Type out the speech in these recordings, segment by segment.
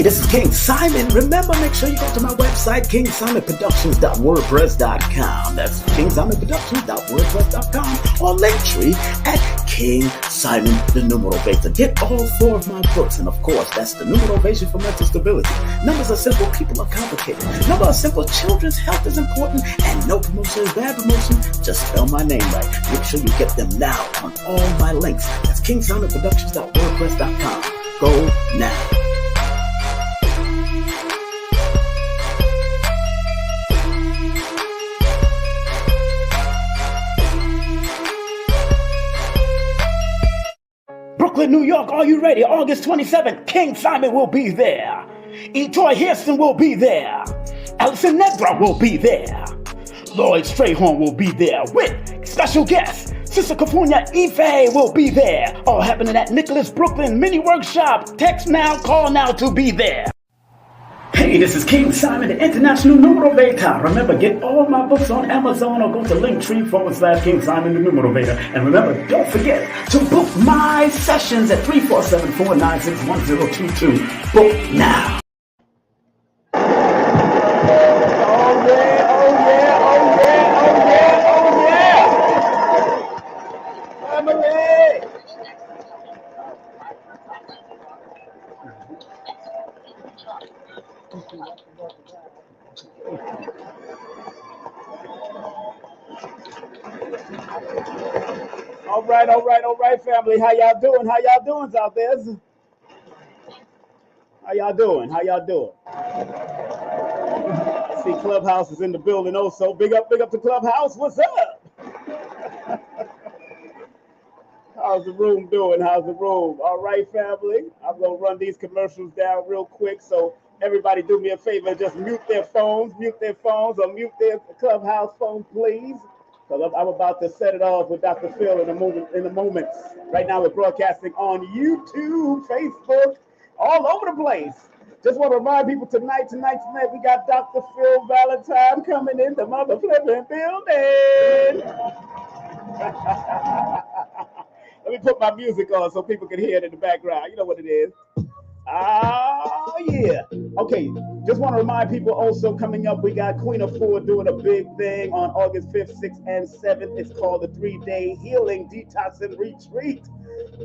This is King Simon. Remember, make sure you go to my website, kingsimonproductions.wordpress.com. That's kingsimonproductions.wordpress.com, or Linktree at King Simon the Numeral Beta. Get all 4 of my books, and of course, that's the Numerovation for Mental Stability. Numbers are simple, people are complicated. Numbers are simple, children's health is important, and no promotion is bad promotion. Just spell my name right. Make sure you get them now on all my links. That's kingsimonproductions.wordpress.com. Go now. Brooklyn, New York, are you ready? August 27th, King Simon will be there. Etoy Hairston will be there. Alison Nedra will be there. Lloyd Strayhorn will be there with special guests. Sister Cafunia Ife will be there. All happening at Nicholas Brooklyn Mini Workshop. Text now, call now to be there. Hey, this is King Simon, the International Numerovator. Remember, get all my books on Amazon or go to Linktree/King Simon, the Numerovator. And remember, don't forget to book my sessions at 347-496-1022. Book now. All right, family. How y'all doing? How y'all doing out there? How y'all doing? I see Clubhouse is in the building also. Big up to Clubhouse. What's up? How's the room doing? All right, family. I'm going to run these commercials down real quick. So everybody do me a favor. Just mute their phones, or mute their Clubhouse phones, please. Because I'm about to set it off with Dr. Phil in a moment. Right now we're broadcasting on YouTube, Facebook, all over the place. Just want to remind people tonight we got Dr. Phil Valentine coming in the mother flipping building. Let me put my music on so people can hear it in the background. You know what it is. Oh, yeah. Okay, just want to remind people also coming up, we got Queen of Four doing a big thing on August 5th, 6th, and 7th. It's called the 3-day Healing Detox and Retreat.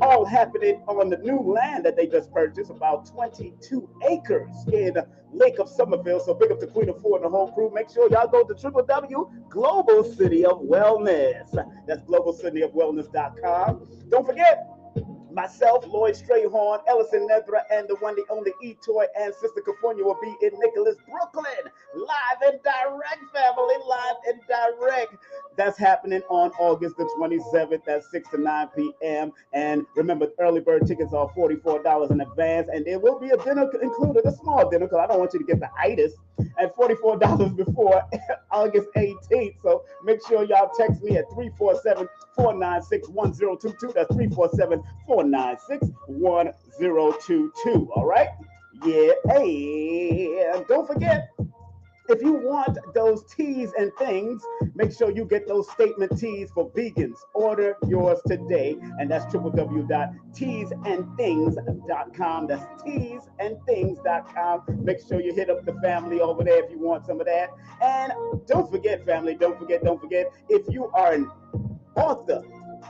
All happening on the new land that they just purchased, about 22 acres in Lake of Somerville. So big up to Queen of Four and the whole crew. Make sure y'all go to www.Global City of Wellness. That's globalcityofwellness.com. Don't forget, myself, Lloyd Strayhorn, Ellison Nedra, and the one, the only Etoy and Sister Cafunia will be in Nicholas, Brooklyn. Live and direct, family. Live and direct. That's happening on August the 27th at 6 to 9 p.m. And remember, early bird tickets are $44 in advance. And there will be a dinner included, a small dinner, because I don't want you to get the itis, at $44 before August 18th. So make sure y'all text me at 347-496-1022. That's 347-496-1022. All right? Yeah. And don't forget, if you want those teas and things, make sure you get those statement teas for vegans. Order yours today, and that's www.teasandthings.com. That's teasandthings.com. Make sure you hit up the family over there if you want some of that. And don't forget, family, don't forget, if you are an author,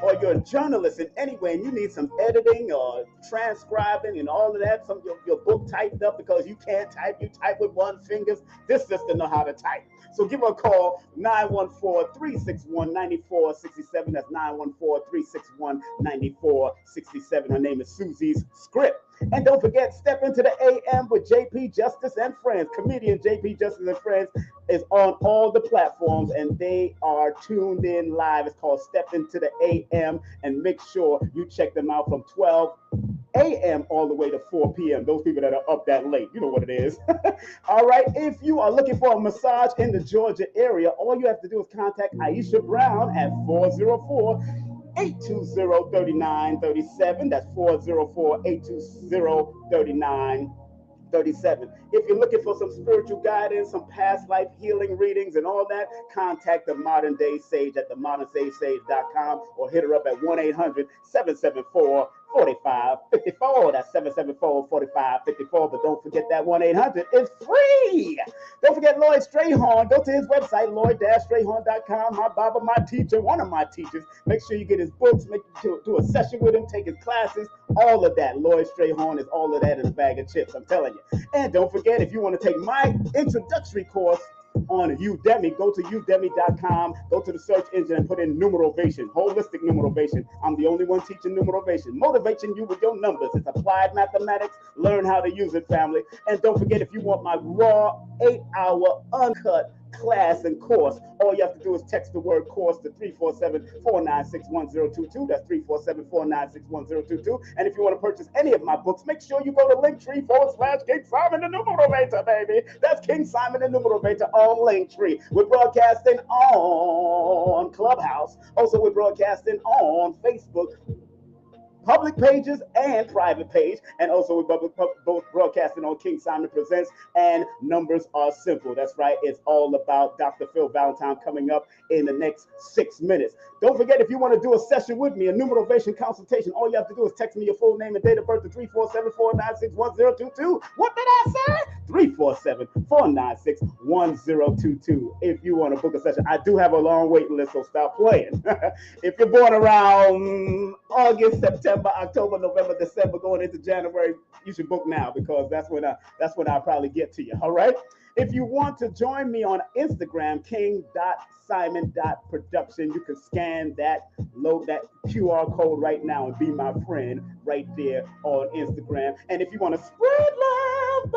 or you're a journalist in any way and you need some editing or transcribing and all of that, some of your book typed up because you can't type, you type with one finger. This sister know how to type. So give her a call, 914-361-9467. That's 914-361-9467. Her name is Susie's Script. And don't forget, Step Into the AM with JP Justice and Friends. Comedian JP Justice and Friends is on all the platforms and they are tuned in live. It's called Step Into the AM, and make sure you check them out from 12 a.m. all the way to 4 p.m. Those people that are up that late, you know what it is. All right, if you are looking for a massage in the Georgia area, all you have to do is contact Aisha Brown at 404-820-3937. That's 404-820-3937. If you're looking for some spiritual guidance, some past life healing readings and all that, contact the Modern Day Sage at themodernsage.com or hit her up at 1-800-774-4554. That's 774-4554. But don't forget that 1-800 is free. Don't forget Lloyd Strayhorn. Go to his website, lloyd-strayhorn.com. My Baba, my teacher, one of my teachers. Make sure you get his books, make sure do a session with him, take his classes, all of that. Lloyd Strayhorn is all of that in a bag of chips, I'm telling you. And don't forget, if you want to take my introductory course on Udemy, go to udemy.com, go to the search engine and put in numerovation, holistic numerovation. I'm the only one teaching numerovation, motivating you with your numbers. It's applied mathematics. Learn how to use it, family. And don't forget, if you want my raw 8-hour uncut class and course, all you have to do is text the word course to 347-496-1022. That's 347-496-1022. And if you want to purchase any of my books, make sure you go to Linktree/King Simon the Numerovator, baby. That's King Simon the Numerovator on Linktree. We're broadcasting on Clubhouse. Also, we're broadcasting on Facebook, public pages and private page, and also we're both broadcasting on King Simon Presents and Numbers Are Simple. That's right, it's all about Dr. Phil Valentine coming up in the next 6 minutes. Don't forget, if you want to do a session with me, a numerovation consultation, all you have to do is text me your full name and date of birth to 347-496-1022. What did I say? 347-496-1022. If you want to book a session, I do have a long waiting list, so stop playing. If you're born around August, September, October, November, December, going into January, you should book now because that's when I'll probably get to you. All right. If you want to join me on Instagram, king.simon.production, you can scan that, load that QR code right now and be my friend right there on Instagram. And if you want to spread love,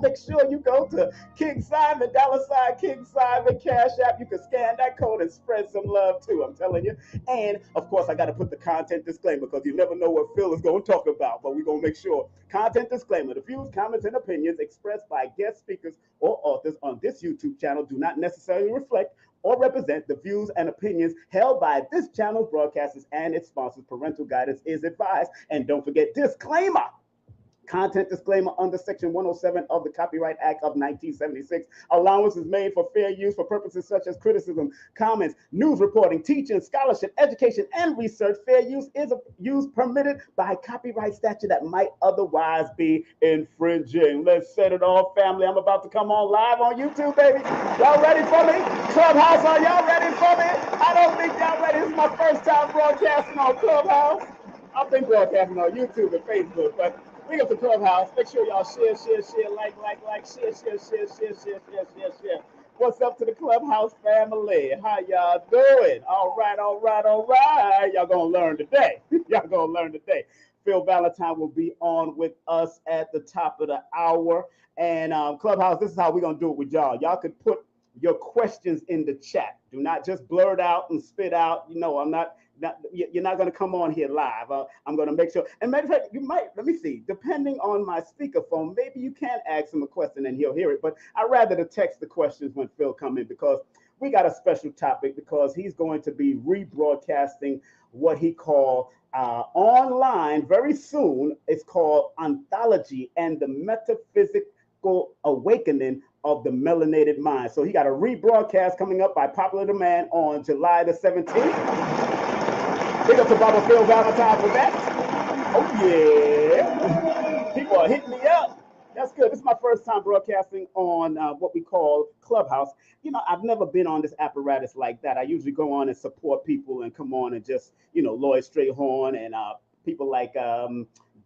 make sure you go to King Simon, $King Simon, Cash App. You can scan that code and spread some love too, I'm telling you. And of course, I got to put the content disclaimer because you never know what Phil is going to talk about, but we're going to make sure. Content disclaimer: the views, comments, and opinions expressed by guest speakers or authors on this YouTube channel do not necessarily reflect or represent the views and opinions held by this channel's broadcasters and its sponsors. Parental guidance is advised. And don't forget, disclaimer. Content disclaimer under Section 107 of the Copyright Act of 1976. Allowance is made for fair use for purposes such as criticism, comments, news reporting, teaching, scholarship, education, and research. Fair use is a use permitted by copyright statute that might otherwise be infringing. Let's set it off, family. I'm about to come on live on YouTube, baby. Y'all ready for me? Clubhouse, are y'all ready for me? I don't think y'all ready. This is my first time broadcasting on Clubhouse. I've been broadcasting on YouTube and Facebook, but bring up the Clubhouse. Make sure y'all share, like, share. What's up to the Clubhouse family? How y'all doing? All right. Y'all gonna learn today. Phil Valentine will be on with us at the top of the hour. And Clubhouse, this is how we're gonna do it with y'all. Y'all could put your questions in the chat. Do not just blur it out and spit out. You know, you're not going to come on here live. I'm going to make sure. And matter of fact, you might, let me see, depending on my speakerphone, maybe you can ask him a question and he'll hear it. But I'd rather to text the questions when Phil come in because we got a special topic because he's going to be rebroadcasting what he called online very soon. It's called Ontology and the Metaphysical Awakening of the Melanated Mind. So he got a rebroadcast coming up by popular demand on July the 17th. Big up to Baba Phil Valentine for that. Oh yeah. People are hitting me up. That's good? This is my first time broadcasting on what we call Clubhouse. You know, I've never been on this apparatus like that. I usually go on and support people and come on and just, you know, Lloyd Strayhorn and people like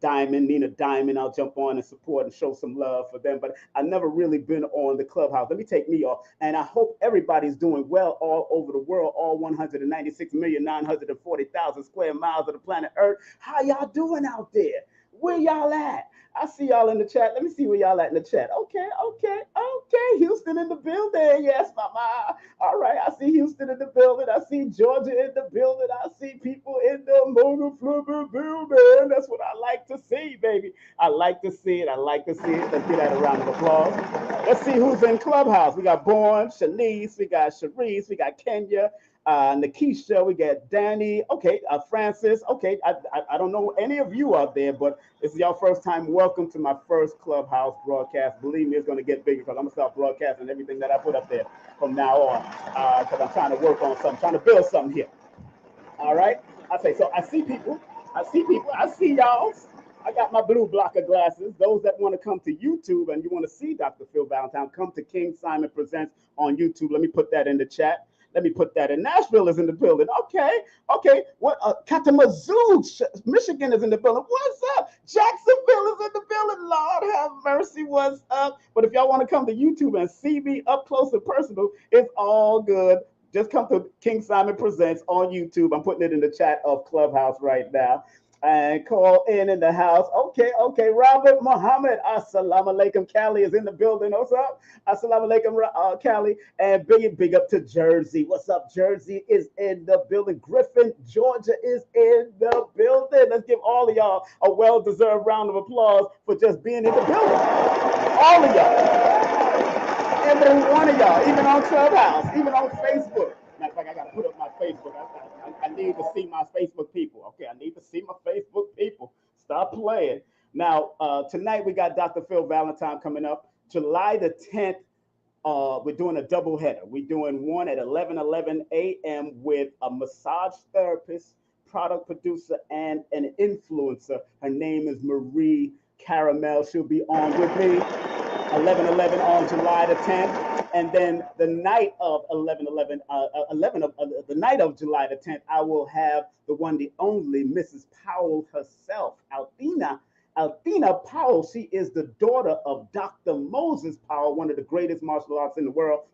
Diamond, Nina Diamond. I'll jump on and support and show some love for them. But I've never really been on the Clubhouse. Let me take me off. And I hope everybody's doing well all over the world, all 196,940,000 square miles of the planet Earth. How y'all doing out there? Where y'all at? I see y'all in the chat. Let me see where y'all at in the chat. Okay. Houston in the building. Yes, mama. All right. I see Houston in the building. I see Georgia in the building. I see people in the motor flipper building. That's what I like to see, baby. I like to see it. Let's get that a round of applause. Let's see who's in Clubhouse. We got Bourne, Shanice, we got Sharice, we got Kenya, Nikisha, we got Danny, okay, Francis, okay, I don't know any of you out there, but this is your first time. Welcome to my first Clubhouse broadcast. Believe me, it's going to get bigger because I'm going to start broadcasting everything that I put up there from now on because I'm trying to work on something, trying to build something here. All right, I say, so I see people, I see y'all. I got my blue blocker glasses. Those that want to come to YouTube and you want to see Dr. Phil Valentine, come to King Simon Presents on YouTube. Let me put that in the chat. Let me put that in. Nashville is in the building. Okay. What? Kalamazoo, Michigan is in the building. What's up? Jacksonville is in the building. Lord have mercy. What's up? But if y'all want to come to YouTube and see me up close and personal, it's all good. Just come to King Simon Presents on YouTube. I'm putting it in the chat of Clubhouse right now. And call in the house. Okay. Robert Muhammad. Assalamu alaikum. Cali is in the building. What's up? Assalamu alaikum, Cali. And big up to Jersey. What's up? Jersey is in the building. Griffin, Georgia is in the building. Let's give all of y'all a well-deserved round of applause for just being in the building. All of y'all. Every one of y'all. Even on Clubhouse. Even on Facebook. Matter of fact, I got to put up my Facebook. I need to see my Facebook people. Okay, I need to see my Facebook people. Stop playing. Now, tonight we got Dr. Phil Valentine coming up. July the 10th, we're doing a double header. We're doing one at 11 a.m. with a massage therapist, product producer, and an influencer. Her name is Marie Caramel. She'll be on with me 11 on July the 10th. And then the night of the night of July the 10th, I will have the one, the only Mrs. Powell herself, Althena Powell. She is the daughter of Dr. Moses Powell, one of the greatest martial artists in the world,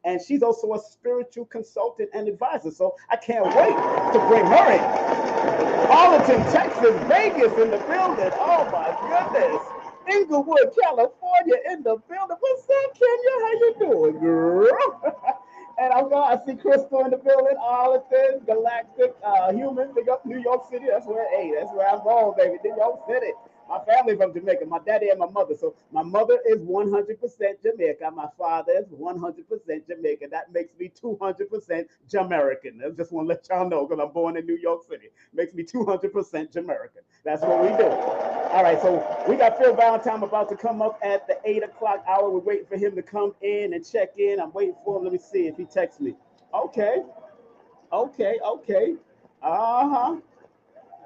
and she's also a spiritual consultant and advisor. So I can't wait to bring her in. Arlington, Texas, Vegas in the building. Oh my goodness. Inglewood, California in the building. What's up, Kenya? How you doing, girl? And I see Crystal in the building, Arlington, Galactic, Human, big up New York City. That's where I'm born, baby. New York City. My family from Jamaica, my daddy and my mother. So my mother is 100% Jamaica. My father is 100% Jamaican. That makes me 200% Jamaican. I just want to let y'all know because I'm born in New York City. Makes me 200% Jamaican. That's what we do. All right, so we got Phil Valentine about to come up at the 8 o'clock hour. We're waiting for him to come in and check in. I'm waiting for him. Let me see if he texts me. Okay. Uh-huh.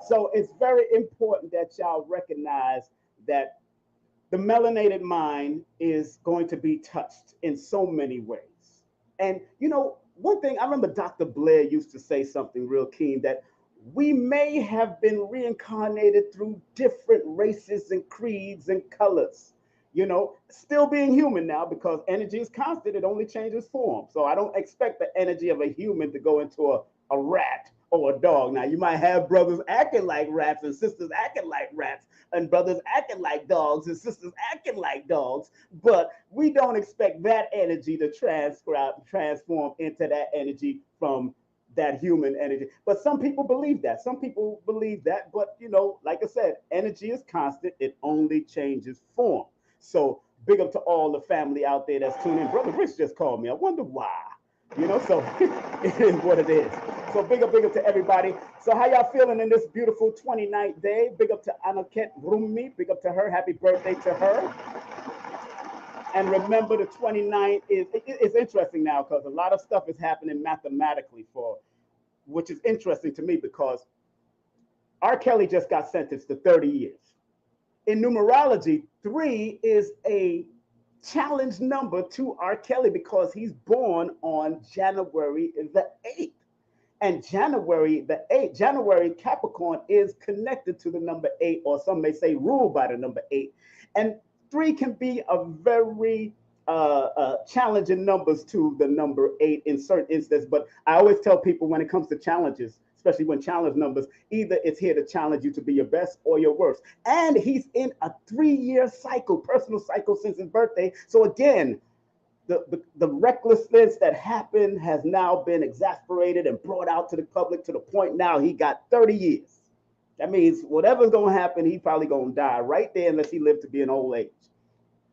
So it's very important that y'all recognize that the melanated mind is going to be touched in so many ways. And, you know, one thing, I remember Dr. Blair used to say something real keen, that we may have been reincarnated through different races and creeds and colors, you know, still being human now because energy is constant. It only changes form. So I don't expect the energy of a human to go into a rat or a dog. Now, you might have brothers acting like rats and sisters acting like rats and brothers acting like dogs and sisters acting like dogs, but we don't expect that energy to transform into that energy from that human energy. But some people believe that. But, you know, like I said, energy is constant. It only changes form. So big up to all the family out there that's tuning in. Brother Rich just called me. I wonder why. You know, so it is what it is. So big up to everybody. So how y'all feeling in this beautiful 29th day? Big up to Anaket Rumi. Big up to her. Happy birthday to her. And remember, the 29th is interesting now because a lot of stuff is happening mathematically which is interesting to me because R. Kelly just got sentenced to 30 years. in numerology, 3 is a challenge number to R. Kelly because he's born on January the 8th. And January the 8th, January Capricorn is connected to the number 8, or some may say ruled by the number 8. And 3 can be a very challenging numbers to the number 8 in certain instances. But I always tell people when it comes to challenges, especially when challenge numbers, either it's here to challenge you to be your best or your worst. And he's in a 3-year cycle, personal cycle since his birthday. So again, the recklessness that happened has now been exasperated and brought out to the public to the point now he got 30 years. That means whatever's going to happen, he's probably going to die right there unless he lived to be an old age.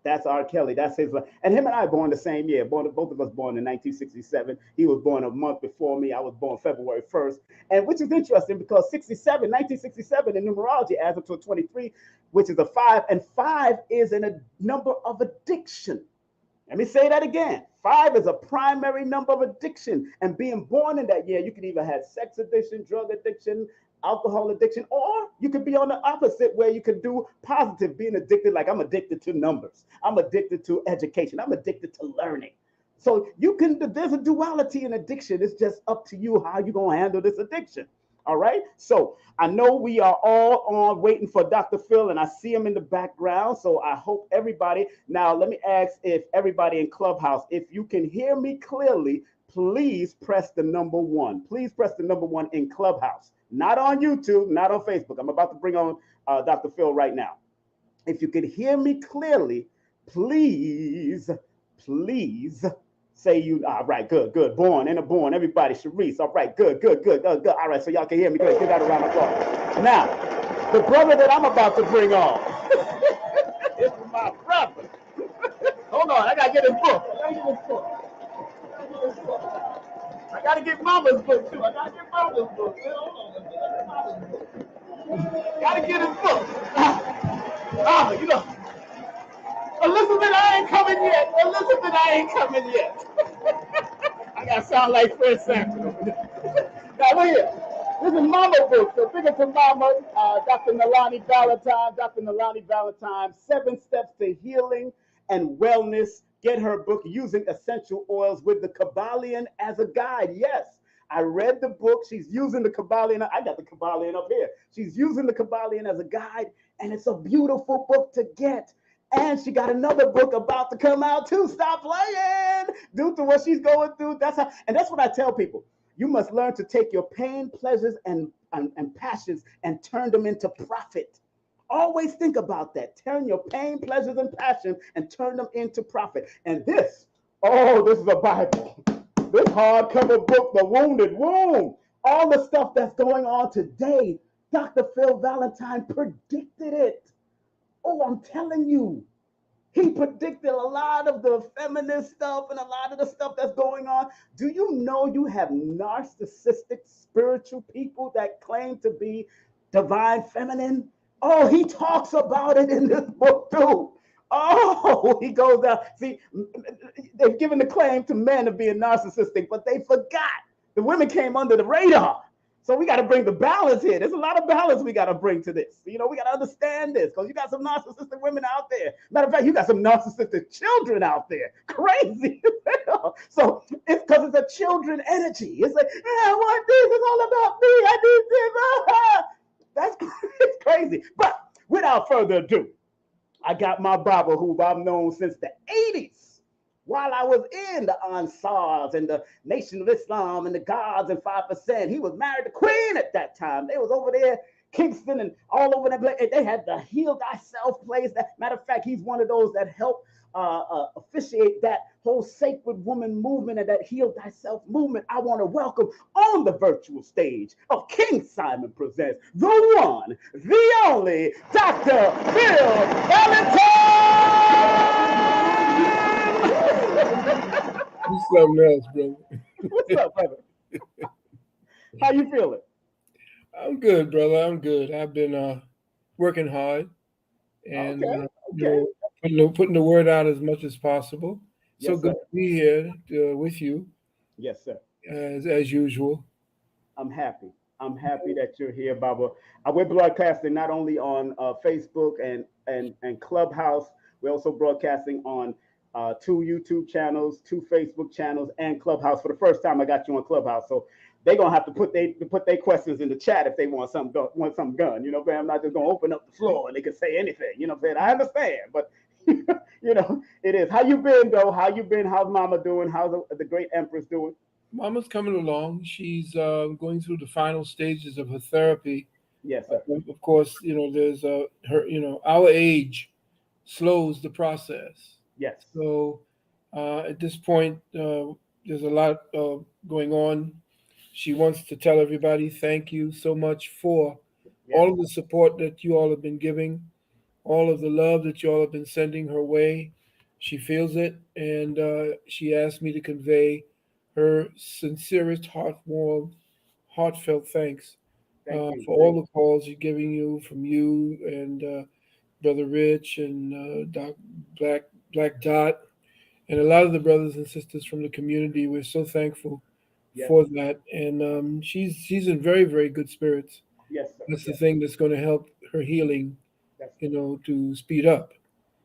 That's R. Kelly. That's his life. And him and I born the same year. Both of us born in 1967. He was born a month before me. I was born February 1st. And which is interesting because 1967 in numerology adds up to a 23, which is a 5. And 5 is a number of addiction. Let me say that again. 5 is a primary number of addiction. And being born in that year, you can either have sex addiction, drug addiction, alcohol addiction, or you could be on the opposite where you could do positive, being addicted, like I'm addicted to numbers. I'm addicted to education. I'm addicted to learning. So you can, there's a duality in addiction. It's just up to you how you're going to handle this addiction. All right. So I know we are all on waiting for Dr. Phil, and I see him in the background. So I hope everybody, now let me ask if everybody in Clubhouse, if you can hear me clearly, please press the number 1. Please press the number 1 in Clubhouse. Not on YouTube, not on Facebook. I'm about to bring on Dr. Phil right now. If you could hear me clearly, please say you, all right, good. Born, born, everybody, Sharice, all right, good. All right, so y'all can hear me, good. Give that a round of applause. Now, the brother that I'm about to bring on is my brother. Hold on, I gotta get his book. I gotta get Mama's book too. Hold on. Gotta get his book. You know, Elizabeth, I ain't coming yet. I gotta sound like Fred Sanford over there. Now look here. This is Mama's book. So big up to Mama, Dr. Nalani Valentine, 7 Steps to Healing and Wellness. Get her book, Using Essential Oils with the Kabbalion as a Guide. Yes, I read the book. She's using the Kabbalion. I got the Kabbalion up here. She's using the Kabbalion as a guide, and it's a beautiful book to get. And she got another book about to come out too. Stop playing. Due to what she's going through. That's what I tell people. You must learn to take your pain, pleasures, and passions and turn them into profit. Always think about that. Turn your pain, pleasures, and passion and turn them into profit. And this is a Bible. This hardcover book, The Wounded Womb. All the stuff that's going on today, Dr. Phil Valentine predicted it. Oh, I'm telling you. He predicted a lot of the feminist stuff and a lot of the stuff that's going on. Do you know you have narcissistic spiritual people that claim to be divine feminine? Oh, he talks about it in this book too. Oh, he goes out. See, they've given the claim to men of being narcissistic, but they forgot. The women came under the radar. So we got to bring the balance here. There's a lot of balance we got to bring to this. You know, we got to understand this because you got some narcissistic women out there. Matter of fact, you got some narcissistic children out there. Crazy. So it's because it's a children energy. It's like, I want this. It's all about me. I need this. That's crazy. But without further ado, I got my Baba, who I've known since the 80s, while I was in the Ansars and the Nation of Islam and the Gods and 5%. He was married to Queen at that time. They was over there, Kingston and all over that place. They had the Heal Thyself place. Matter of fact, he's one of those that helped officiate that whole sacred woman movement and that Heal Thyself movement. I want to welcome on the virtual stage of King Simon Presents the one, the only, Dr. Phil Valentine. You something else, brother. What's up, brother? How you feeling? I'm good, brother. I'm good. I've been working hard and putting the word out as much as possible. So Yes, good sir. to be here with you. Yes, sir. As usual. I'm happy. I'm happy that you're here, Baba. We're broadcasting not only on Facebook and Clubhouse. We're also broadcasting on two YouTube channels, two Facebook channels, and Clubhouse. For the first time, I got you on Clubhouse, so they're gonna have to put their questions in the chat if they want something done. You know, I'm not just gonna open up the floor and they can say anything. You know, what I'm saying, I understand, but you know, it is. How you been though? How you been? How's Mama doing? How's the great Empress doing? Mama's coming along. She's going through the final stages of her therapy. Yes, sir. Of course, there's her. Our age slows the process. Yes. So at this point, there's a lot going on. She wants to tell everybody thank you so much for Yes. all of the support that you all have been giving, all of the love that you all have been sending her way. She feels it, and she asked me to convey her sincerest, heartfelt thanks Thank you. for all the calls she's giving you from you and Brother Rich and Black Dot and a lot of the brothers and sisters from the community. We're so thankful Yes. for that, and she's in very, very good spirits. Yes, sir. That's the Yes. thing that's going to help her healing, That's, to speed up.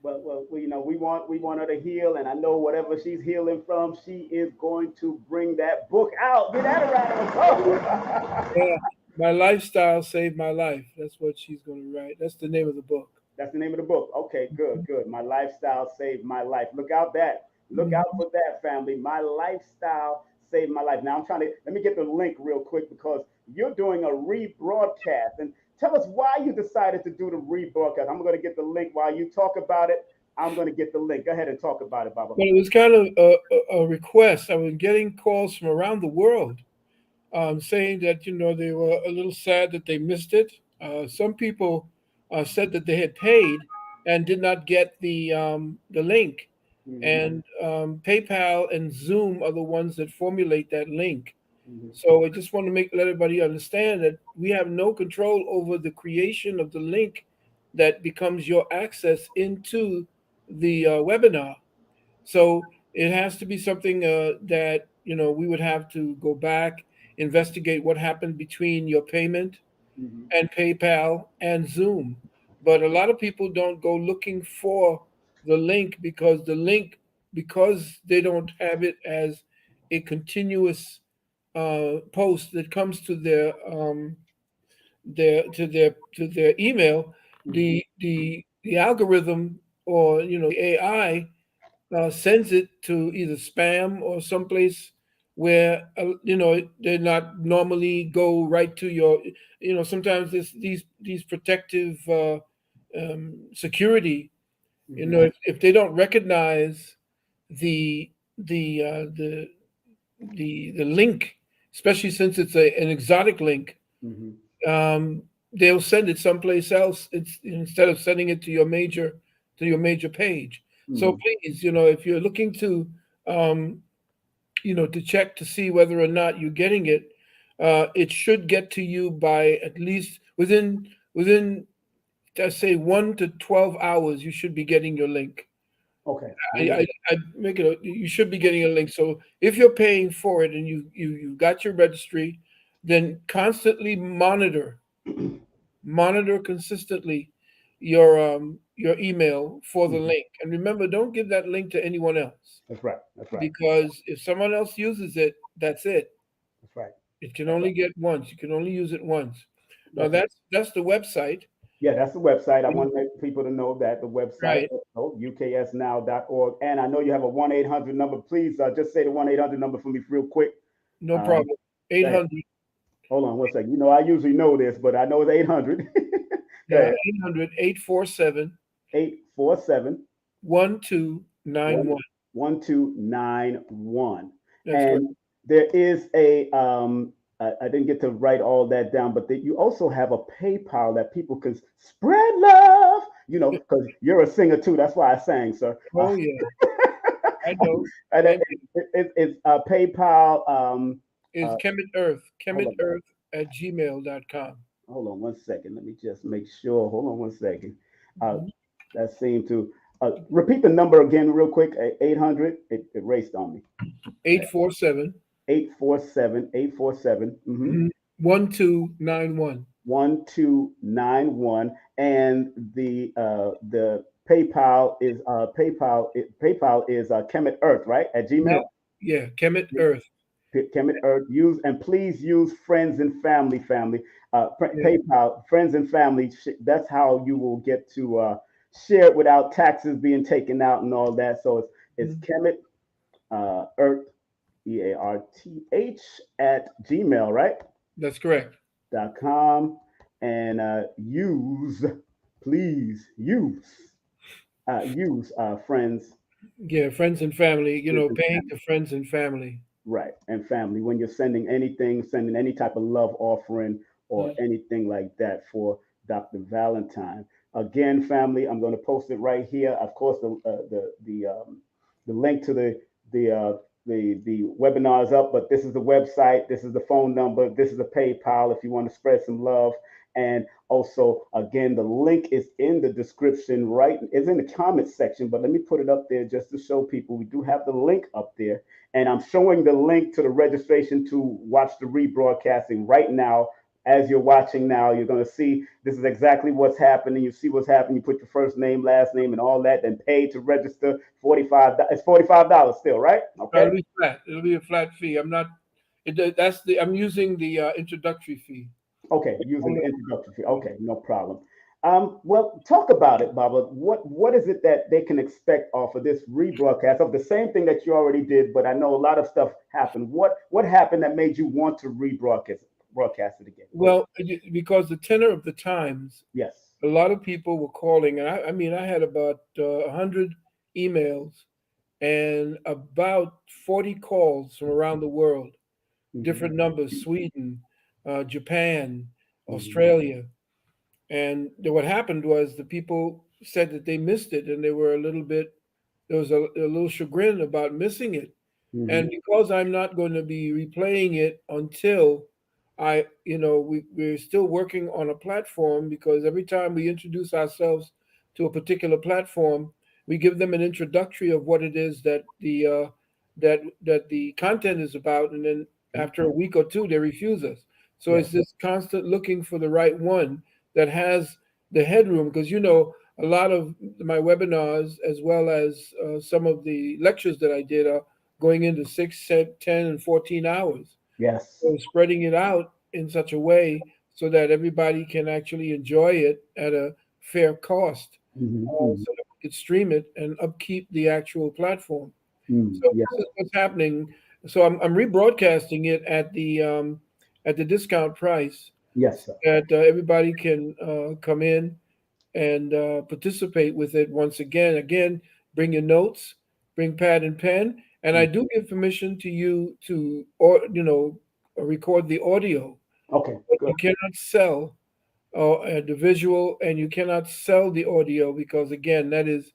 well, we want her to heal, and I know whatever she's healing from, she is going to bring that book out. Get that around. Yeah, my lifestyle saved my life. That's what she's going to write. That's the name of the book. That's the name of the book. Okay, good, good. My lifestyle saved my life. Look out for that, family. My lifestyle saved my life. Now I'm trying to let me get the link real quick because you're doing a rebroadcast. And tell us why you decided to do the rebroadcast. I'm going to get the link while you talk about it. I'm going to get the link. Go ahead and talk about it, Baba. Well, it was kind of a request. I was getting calls from around the world saying that they were a little sad that they missed it. Some people said that they had paid and did not get the link. Mhm. And PayPal and Zoom are the ones that formulate that link. Mhm. So I just want to let everybody understand that we have no control over the creation of the link that becomes your access into the webinar. So it has to be something that we would have to go back, investigate what happened between your payment Mhm. and PayPal and Zoom. But a lot of people don't go looking for the link because they don't have it as a continuous post that comes to their email. Mhm. The algorithm or the AI sends it to either spam or someplace where they're not normally go right to your. Sometimes these protective security. Mhm. If they don't recognize the the uh, the the link, especially since it's an exotic link, Mhm. they'll send it someplace else. It's instead of sending it to your major page. So Mhm. please, if you're looking to to check to see whether or not you're getting it, it should get to you by at least within let's say 1 to 12 hours. You should be getting your link. Okay. I make it. You should be getting a link. So if you're paying for it and you got your registry, then constantly monitor consistently your email for the Mhm. link. And remember, don't give that link to anyone else That's right. That's right. because if someone else uses it, that's it. That's right. It can That's right. only get once. You can only use it once. Now That's right. that's the website, Yeah, that's the website. I want to make people to know that the website, right? uksnow.org. And I know you have a 1-800 number. Please just say the 1-800 number for me real quick. No Um, problem. Go ahead. 800. Hold on one second. I usually know this, but I know it's 800. Go Yeah, ahead. 800 847 847 1291. 1291. That's correct. And there is I didn't get to write all that down, but you also have a PayPal that people can spread love, because you're a singer too. That's why I sang, sir. Oh yeah, I know. And Thank you. it's PayPal. Is Uh, hold on, chemitearth at gmail.com. hold on one second. Let me just make sure. Hold on one second. Uh, Mhm. that seemed to repeat the number again, real quick. 800. It raced on me. 847 847 847. 1291. 1291, and the PayPal is Kemet Earth, right, at Yeah, Gmail. yeah, Kemet Earth. Kemet Earth. Use, and please use friends and family. Yeah. PayPal, friends and family. That's how you will get to share it without taxes being taken out and all that. So it's Mhm. Kemet Earth, EARTH at Gmail, right? That's correct. .com, and please use friends, Yeah, friends and family, friends and paying family, to friends and family. right, and family when you're sending anything, sending any type of love offering or Mm. anything like that for Dr. Valentine. Again, family, I'm going to post it right here. Of course, the link to the webinar is up, but this is the website, this is the phone number, this is the PayPal if you want to spread some love. And also, again, the link is in the description, right? It's in the comments section, but let me put it up there just to show people we do have the link up there. And I'm showing the link to the registration to watch the rebroadcasting right now. As you're watching now, you're going to see this is exactly what's happening. You see what's happening. You put your first name, last name, and all that, then pay to register. It's $45 still, right? Okay. It'll be flat. It'll be a flat fee. I'm not. I'm using the introductory fee. Okay, using the introductory fee. Okay, no problem. Well, talk about it, Baba. What is it that they can expect off of this rebroadcast of the same thing that you already did? But I know a lot of stuff happened. What happened that made you want to broadcast it again? What? Well, because the tenor of the times, Yes. a lot of people were calling, and I mean, I had about 100 emails and about 40 calls from around the world, Hmm. different numbers: Sweden, Japan, Hmm. Australia. And what happened was the people said that they missed it, and they were a little bit. There was a little chagrin about missing it. And Hmm. because I'm not going to be replaying it until we're still working on a platform, because every time we introduce ourselves to a particular platform, we give them an introductory of what it is that the content is about, and then after a week or two, they refuse us. So Yes. it's this constant looking for the right one that has the headroom, because a lot of my webinars, as well as some of the lectures that I did, are going into 6, 10, and 14 hours. Yes. So spreading it out in such a way so that everybody can actually enjoy it at a fair cost, Hmm. Hmm. so that we could stream it and upkeep the actual platform. Mm. So Yes. this is what's happening. So I'm rebroadcasting it at the discount price, Yes, so sir. that everybody can come in and participate with it once again. Again, bring your notes, bring pad and pen, and I Mm. do give permission to you to, or record the audio, Okay. but Good. you cannot sell the visual, and you cannot sell the audio, because again, that is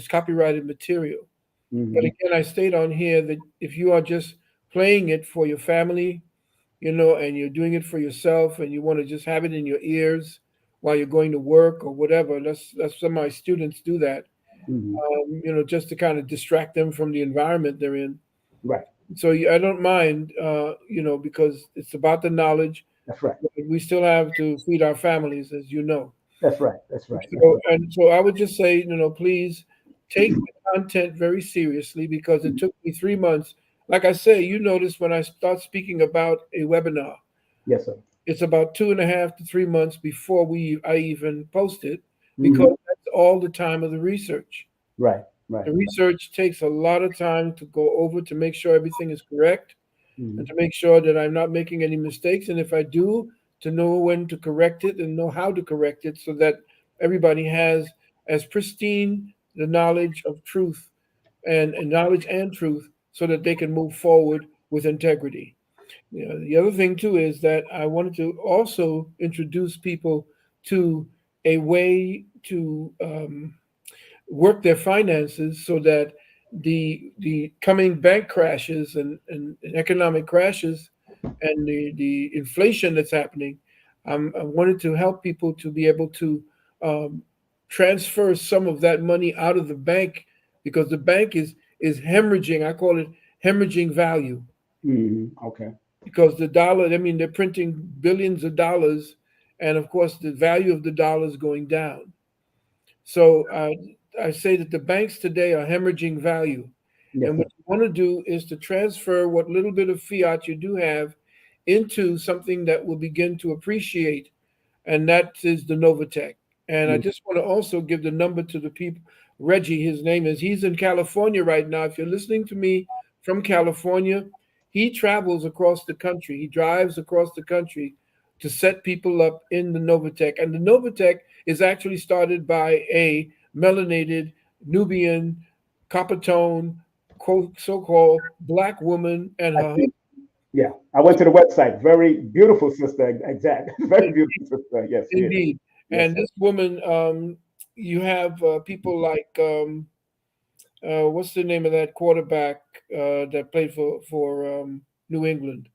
copyrighted material. But Hmm. again, I state on here that if you are just playing it for your family, and you're doing it for yourself, and you want to just have it in your ears while you're going to work or whatever. That's some of my students do that, Hmm. just to kind of distract them from the environment they're in. Right. So I don't mind, because it's about the knowledge. That's right. We still have to feed our families, as you know. That's right. That's right. That's So, right. and so I would just say, please take the content very seriously, because it Mhm. took me 3 months. Like I say, you notice when I start speaking about a webinar, Yes, sir. it's about 2.5 to 3 months before I even post it, Hmm. because that's all the time of the research. Right. Right. The research takes a lot of time to go over, to make sure everything is correct, and Hmm. to make sure that I'm not making any mistakes. And if I do, to know when to correct it and know how to correct it, so that everybody has as pristine the knowledge of truth, and knowledge and truth, so that they can move forward with integrity. The other thing too is that I wanted to also introduce people to a way to work their finances, so that the coming bank crashes, and economic crashes, and the inflation that's happening, I wanted to help people to be able to um, transfer some of that money out of the bank, because the bank is hemorrhaging. I call it hemorrhaging value. Hmm. Okay. because the dollar, I mean, they're printing billions of dollars, and of course, the value of the dollar is going down. So I say that the banks today are hemorrhaging value. Yes, And sir. what you want to do is to transfer what little bit of fiat you do have into something that will begin to appreciate, and that is the Novatech. And I Mm. just want to also give the number to the people. Reggie, his name is, he's in California right now. If you're listening to me from California, he travels across the country. He drives across the country to set people up in the Novatech. And the Novatech is actually started by a melanated Nubian copper tone, so-called black woman and I her see. Yeah, I went to the website. Very beautiful sister. Exact. Very husband. beautiful sister. Yes, she is. Indeed. Yes, And sir. this woman, you have people like, what's the name of that quarterback that played for New England?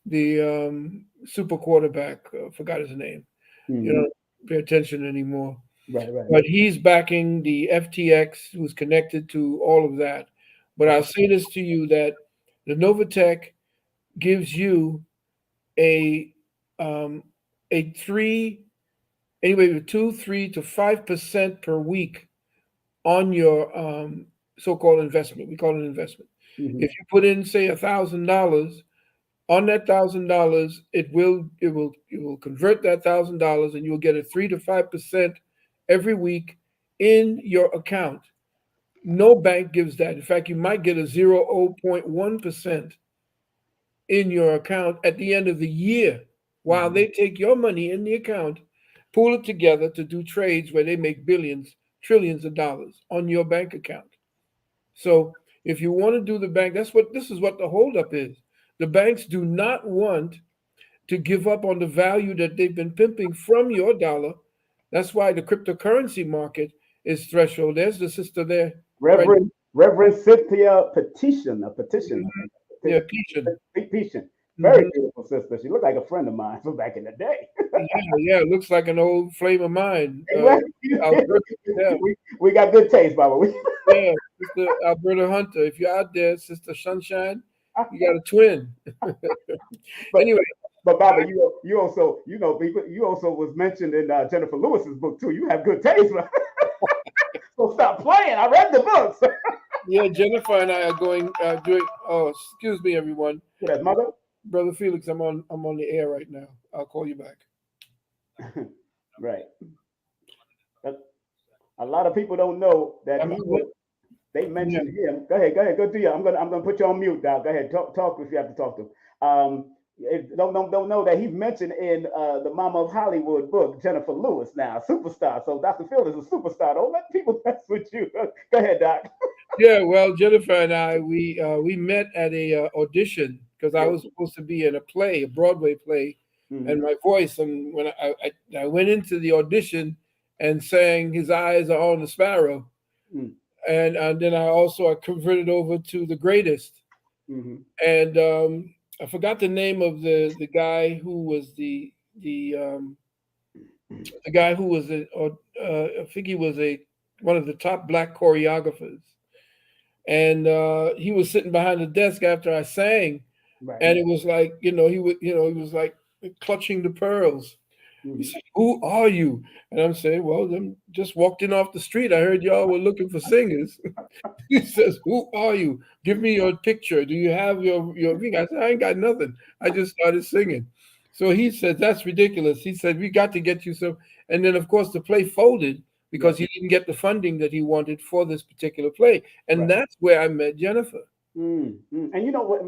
The super quarterback, forgot his name. You Hmm. don't pay attention anymore. Right, right. But he's backing the FTX, who's connected to all of that. But I'll Okay. say this to you that the Novatech gives you a um, a three anyway with 2, 3 to 5% per week on your so-called investment. We call it an investment. Hmm. If you put in, say, $1,000, on that $1,000, it will convert that $1,000, and you'll get a 3 to 5% every week in your account. No bank gives that. In fact, you might get a 0.1% in your account at the end of the year, while Hmm. they take your money in the account, pool it together to do trades where they make billions, trillions of dollars on your bank account. So if you want to do the bank, this is what the holdup is. The banks do not want to give up on the value that they've been pimping from your dollar. That's why the cryptocurrency market is threshold. There's the sister there, right? Reverend Cynthia Petition, a petition, I Mhm. think. Yeah, Peachin. Petition. Very Hmm. beautiful sister. She looked like a friend of mine from back in the day. Yeah, yeah, it looks like an old flame of mine. Exactly. Alberta, yeah, We got good taste, Baba. yeah, Sister Alberta Hunter. If you're out there, Sister Sunshine, you got a twin. but Anyway, Baba, you also you also was mentioned in Jennifer Lewis's book too. You have good taste, man. So stop playing. I read the books. yeah, Jennifer and I are going doing. Oh, excuse me, everyone. That's mother. Brother Felix, I'm on the air right now. I'll call you back. Right. A a lot of people don't know that I'm, he I'm was. They yeah. mentioned him. Go ahead, go do you. I'm gonna put you on mute, Doc. Go ahead, talk if you have to talk to him. Don't know that he's mentioned in the Mama of Hollywood book, Jennifer Lewis. Now, superstar. So Dr. Phil is a superstar. Don't let people mess with you. Go ahead, Doc. Yeah, well, Jennifer and I we met at a audition because I Yes. was supposed to be in a play, a Broadway play, and Hmm. my voice. And when I went into the audition and sang "His Eyes Are on the Sparrow," and then I converted over to the greatest, Hmm. and I forgot the name of the guy who was the guy who was I think he was a one of the top black choreographers, and he was sitting behind the desk after I sang, Right. and it was like he was like clutching the pearls. He Hmm. said, "Who are you?" And I'm saying, "Well, I'm just walked in off the street. I heard y'all were looking for singers." He says, "Who are you? Give me your picture. Do you have your thing?" I said, "I ain't got nothing. I just started singing." So he said, "That's ridiculous." He said, "We got to get you some." And then, of course, the play folded because Yes. he didn't get the funding that he wanted for this particular play. And Right. that's where I met Jennifer. And you know what?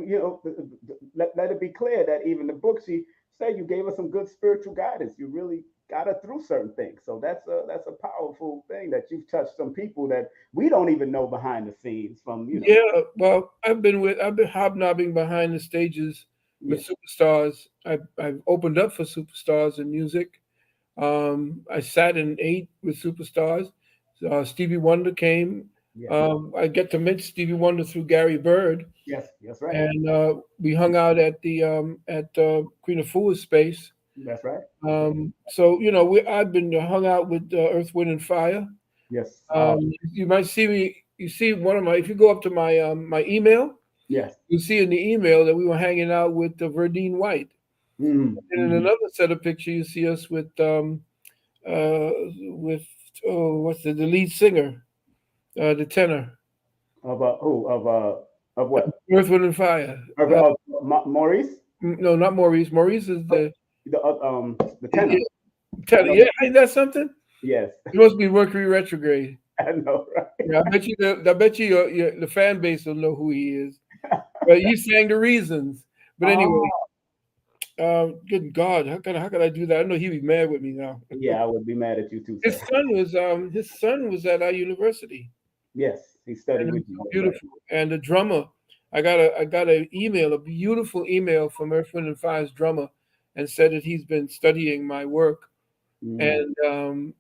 Let it be clear that even the book she said you gave us some good spiritual guidance. You really got her through certain things. So that's a powerful thing that you've touched some people that we don't even know behind the scenes from. Yeah, well, I've been hobnobbing behind the stages Yeah. with superstars. I've opened up for superstars in music. I sat and ate with superstars. Stevie Wonder came. Yeah. I get to meet Stevie Wonder through Gary Bird, Yes. That's right. and we hung out at the Queen of Fool's space. That's right. That's right. So I've been hung out with Earth, Wind, and Fire. Yes. You might see me. You see one of my. If you go up to my email, Yes. You see in the email that we were hanging out with Verdine White. And in Mm-hmm. another set of picture, you see us uh, with what's the lead singer, the tenor, Of who? Of what? Earth, Wind, and Fire. Maurice? No, not Maurice. Maurice is Oh, the tenor. I tenor. know. Yeah, ain't that something? Yes. It must be Mercury retrograde. I know, right? Yeah, I bet you the fan base will know who he is. But he sang the reasons. But anyway, Oh, good God, how could I do that? I know he'd be mad with me now. yeah, I would be mad at you too, sir. His son was at our university, Yes, he and studied it was with you. so That's right. beautiful. And the drummer, I got an email, a beautiful email from Earth, Wind, and Fire's drummer, and said that he's been studying my work, Mm, and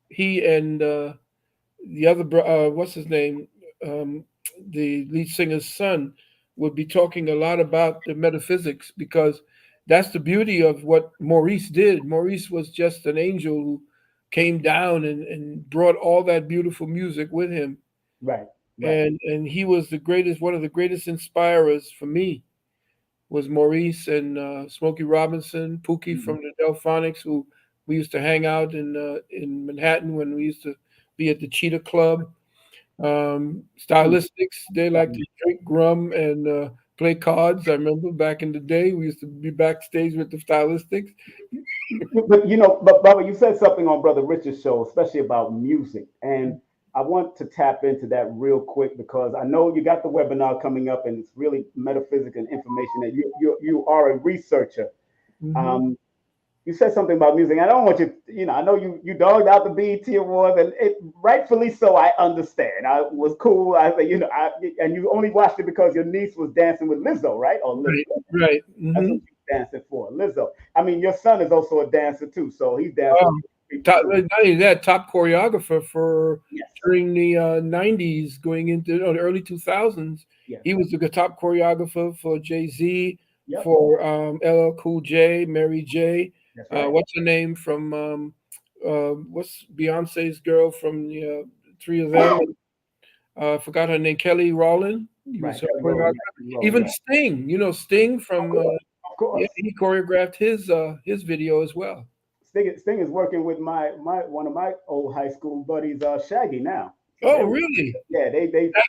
he and the other what's his name, um, the lead singer's son, would be talking a lot about the metaphysics because that's the beauty of what Maurice did. Maurice was just an angel who came down and brought all that beautiful music with him, right, right. and he was the greatest, one of the greatest inspirers for me was Maurice and Smokey Robinson, Pookie Mhm. from the Delphonics, who we used to hang out in Manhattan when we used to be at the Cheetah Club. Mm, Stylistics, they like mm. to drink rum and play cards. I remember back in the day, we used to be backstage with the Stylistics. But but Bubba, you said something on Brother Richard's show, especially about music, and I want to tap into that real quick because I know you got the webinar coming up, and it's really metaphysical and information that you are a researcher. Hmm. Um, you said something about music. I don't want you, I know you dogged out the BET Awards, and it rightfully so. I understand. I was cool. I said, and you only watched it because your niece was dancing with Lizzo, right? Or Right, Lizzo. right. That's what you dancing for, Lizzo. I mean, your son is also a dancer too, so he's dancing with people too. Not only that, top choreographer for Yes, during the '90s, going into the early 2000s. yes, He was the top choreographer for Jay Z, yep. for LL Cool J, Mary J. That's right. What's her name from? What's Beyonce's girl from the three of them? I forgot her name. Kelly Rowland. He was Right, her Kelly choreographer. Rowland. Yeah, Kelly Rowland, Even right. Sting. Sting Of from course, of yeah, course. he choreographed his video as well. Sting is working with my one of my old high school buddies, Shaggy now. So Oh, really? yeah,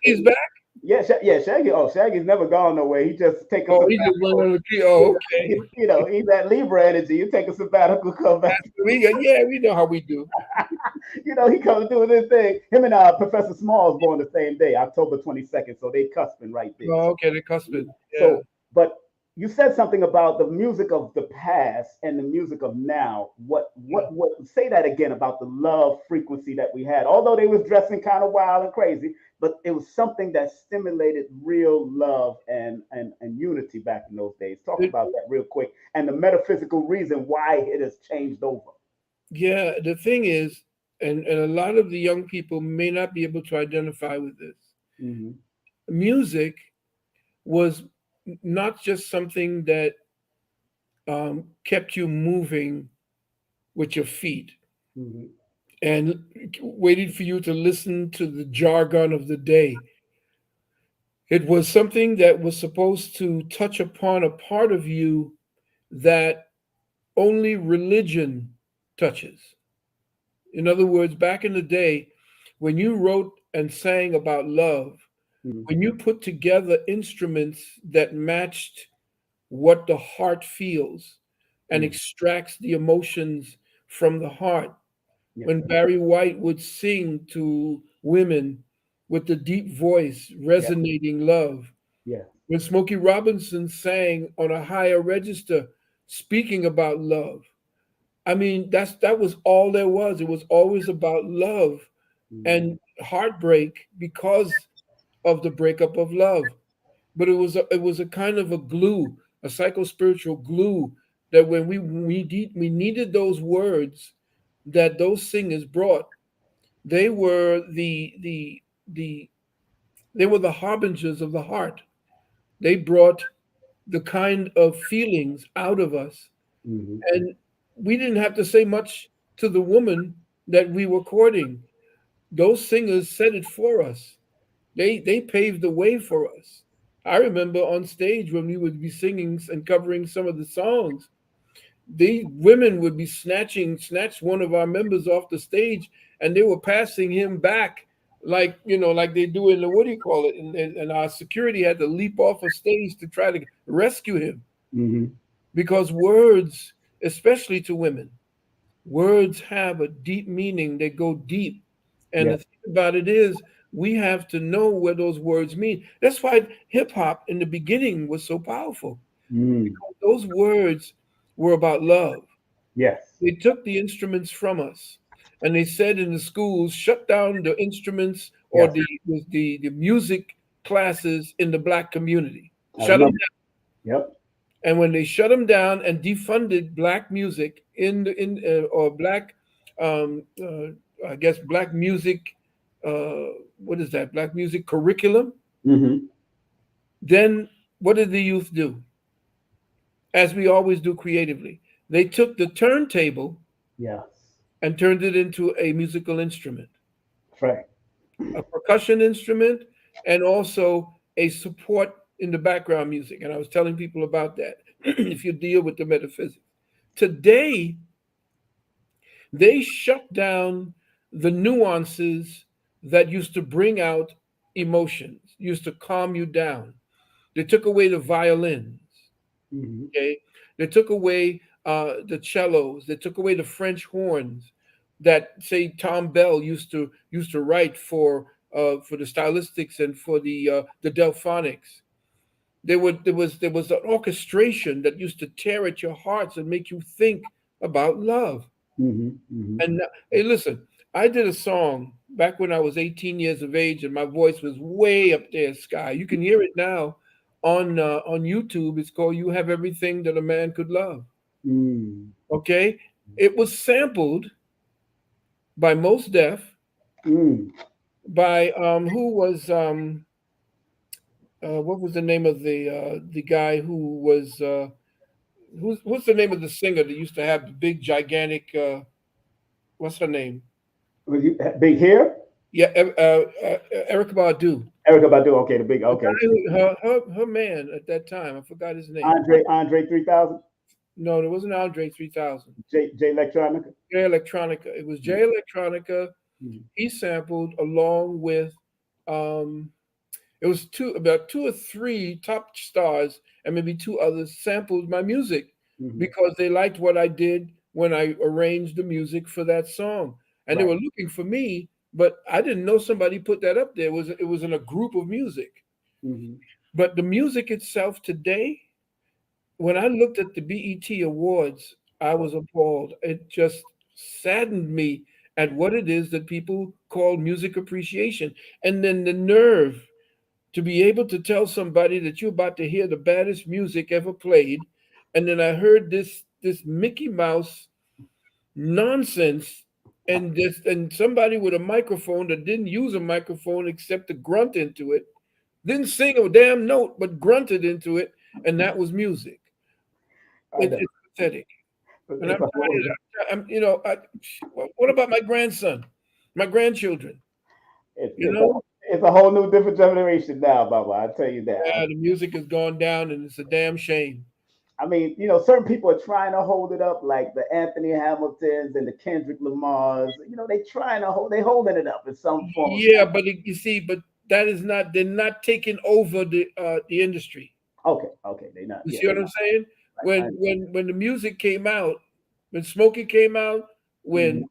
He's back. yeah, yeah, Shaggy. Oh, Shaggy's never gone nowhere. He just take a Oh, he just went sabbatical. on the key. Oh, okay. He's that Libra energy. You take a sabbatical, come back. We know how we do. He comes doing his thing. Him and Professor Smalls born the same day, October 22nd. So they cusping right there. Oh, So, okay, the cuspid. Yeah. so, but you said something about the music of the past and the music of now. What? Say that again about the love frequency that we had. Although they was dressing kind of wild and crazy, but it was something that stimulated real love and unity back in those days. Talk It- about that real quick and the metaphysical reason why it has changed over. yeah. The thing is, and a lot of the young people may not be able to identify with this. Hmm. Music was not just something that kept you moving with your feet Hmm. and waiting for you to listen to the jargon of the day. It was something that was supposed to touch upon a part of you that only religion touches. In other words, back in the day, when you wrote and sang about love, Hmm. when you put together instruments that matched what the heart feels and Hmm. extracts the emotions from the heart, Yes, when sir. Barry White would sing to women with the deep voice Yes, resonating love, yes. when Smokey Robinson sang on a higher register speaking about love. I mean, that was all there was. It was always about love Hmm. and heartbreak because of the breakup of love. But it was a kind of a glue, a psychospiritual glue that when we needed those words that those singers brought, they were the they were the harbingers of the heart. They brought the kind of feelings out of us, Hmm. and we didn't have to say much to the woman that we were courting. Those singers said it for us. They paved the way for us. I remember on stage when we would be singing and covering some of the songs, the women would be snatch one of our members off the stage, and they were passing him back like, like they do in the, what do you call it? And our security had to leap off a stage to try to rescue him, Mm-hmm. because words, especially to women, words have a deep meaning. They go deep. And Yeah. the thing about it is, we have to know what those words mean. That's why hip hop in the beginning was so powerful. Mm. Those words were about love. Yes. They took the instruments from us, and they said in the schools, shut down the instruments or Yes. the music classes in the black community. I Shut them remember. down. Yep. And when they shut them down and defunded black music or black, I guess black music, what is that? Black music curriculum. Mm-hmm. Then what did the youth do? As we always do creatively, they took the turntable Yes. and turned it into a musical instrument, That's right. a percussion instrument, and also a support in the background music. And I was telling people about that. If you deal with the metaphysics. Today, they shut down the nuances that used to bring out emotions, used to calm you down. They took away the violins. Mm-hmm. Okay, they took away the cellos. They took away the French horns that, say, Tom Bell used to write for the stylistics and for the Delphonics. There was an orchestration that used to tear at your hearts and make you think about love. Mm-hmm. Mm-hmm. And hey, listen, I did a song back when I was 18 years of age, and my voice was way up there, Sky. You can hear it now on YouTube. It's called "You Have Everything That a Man Could Love." Mm. Okay, it was sampled by Mos Def, Mm. by who was what was the name of the guy who was what's the name of the singer that used to have the big gigantic what's her name? Was you big hair? Yeah, Erica Badu. Erica Badu. Okay, the big. The guy Okay. her man at that time, I forgot his name. Andre 3000. No, it wasn't Andre 3000. J Electronica. Jay Electronica. It was Jay Electronica. Mm. He sampled along with um it was about two or three top stars and maybe two others sampled my music Mm-hmm. because they liked what I did when I arranged the music for that song. And they Right. were looking for me, but I didn't know somebody put that up there. It was in a group of music. Mm-hmm. But the music itself today, when I looked at the BET Awards, I was appalled. It just saddened me at what it is that people call music appreciation. And then the nerve to be able to tell somebody that you're about to hear the baddest music ever played. And then I heard this Mickey Mouse nonsense, and somebody with a microphone that didn't use a microphone except to grunt into it, didn't sing a damn note, but grunted into it, and that was music. I know. It's pathetic, and I'm It's a whole, tired. What about my grandson, my grandchildren? it's, You it's, a, know, it's a whole new different generation now, Baba. I tell you that. yeah, the music has gone down, and it's a damn shame. I mean, certain people are trying to hold it up, like the Anthony Hamiltons and the Kendrick Lamars. They trying to hold, they holding it up in some form. Yeah, but you see, but that is not. They're not taking over the industry. Okay, okay, they not. You Yeah, see they what I'm not. saying? I, When the music came out, when Smokey came out, mhm.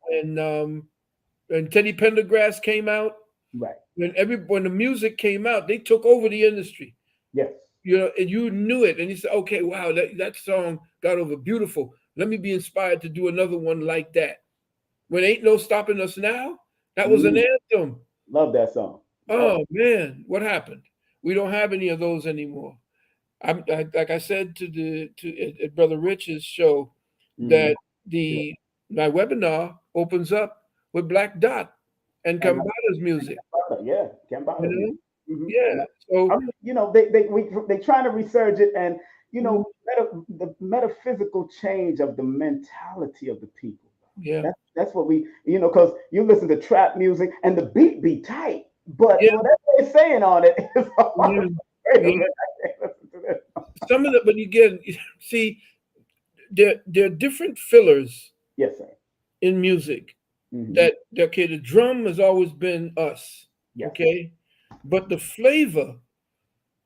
when Teddy Pendergrass came out, Right. when the music came out, they took over the industry. Yes. And you knew it, and you said, okay, wow, that song got over beautiful. Let me be inspired to do another one like that. When Ain't No Stopping Us Now, that was an Mm, anthem. love that song. Love Oh man, what happened? We don't have any of those anymore. Like I said at Brother Rich's show, it. that Yeah. the my webinar opens up with Black Dot and And Kambada's music. yeah, You Gambino know, music. Hmm. yeah. So I mean, they trying to resurge it, and mhm, the metaphysical change of the mentality of the people. yeah, That's what because you listen to trap music and the beat be tight, but yeah, whatever they're saying on it is hard yeah. to Wait a Yeah. minute, I can't listen to this. Some of the, but again, see, there are different fillers Yes, sir. in music. Hmm. That okay, the drum has always been us, Yes. okay, but the flavor,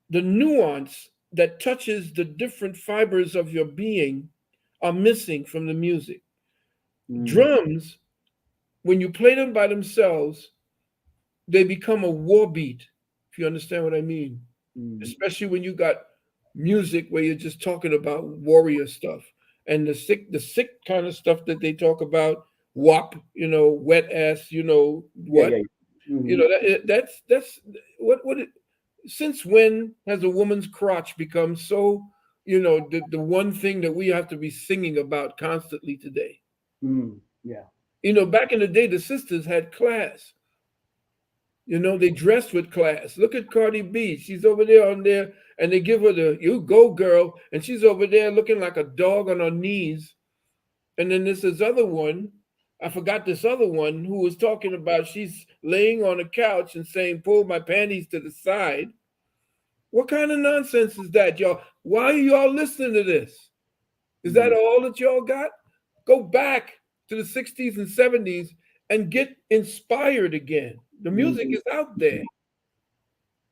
the nuance that touches the different fibers of your being are missing from the music. Mm, Drums, when you play them by themselves, they become a war beat, if you understand what I mean. mm. Especially when you got music where you're just talking about warrior stuff and the sick kind of stuff that they talk about, wop, wet ass, Yeah, what, yeah. Hmm. that's what it, since when has a woman's crotch become so, the one thing that we have to be singing about constantly today? Mm, yeah. Back in the day, the sisters had class. They dressed with class. Look at Cardi B. She's over there on there, and they give her the "you go, girl," and she's over there looking like a dog on her knees. And then there's this other one. I forgot this other one who was talking about she's laying on a couch and saying, "Pull my panties to the side." What kind of nonsense is that, y'all? Why are y'all listening to this? Is that Mm, all that y'all got? Go back to the 60s and 70s and get inspired again. The music mm, is out there.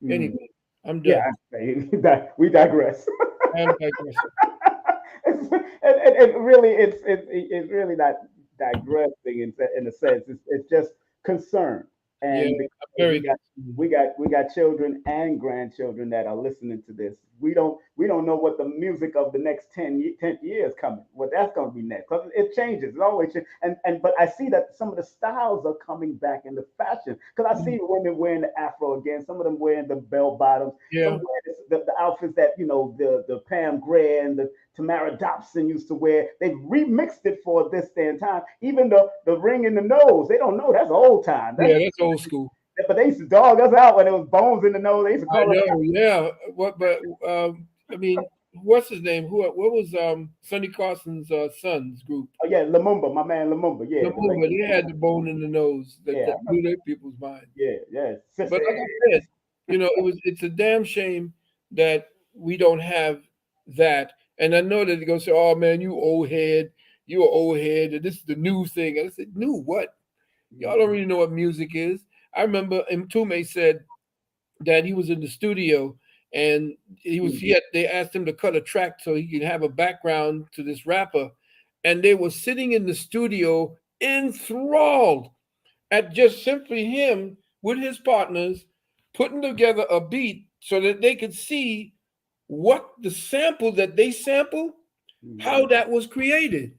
mm. Anyway, I'm Yeah, done. I say that we digress. I'm digressing. And really, it's really not digressing in a sense. It's just concern, Yeah, and I'm because very concerned. we got children and grandchildren that are listening to this. We don't know what the music of the next 10 years coming, what that's going to be next, because it changes. It always changes. And but I see that some of the styles are coming back into fashion, because I see women wearing the afro again. Some of them wearing the bell bottoms. Some Yeah, wearing the outfits that the Pam Grier and the Tamara Dobson used to wear. They remixed it for this day and time. Even the ring in the nose, they don't know that's old time. yeah, that's old school. But they used to dog us out when it was bones in the nose. They used to I call us. know. Yeah. What? But I mean, what's his name? What was Sonny Carson's son's group? Oh yeah, Lumumba, my man Lumumba. Yeah, the late Lumumba. They had the bone in the nose that, yeah, that blew their people's mind. yeah, yeah. But like I said, it's a damn shame that we don't have that. And I know that they go say, "Oh man, you an old head, and this is the new thing." And I said, "New what? Y'all don't really know what music is." I remember Mtume said that he was in the studio and they asked him to cut a track so he could have a background to this rapper, and they were sitting in the studio enthralled at just simply him with his partners putting together a beat so that they could see what the sample that they sampled, how that was created.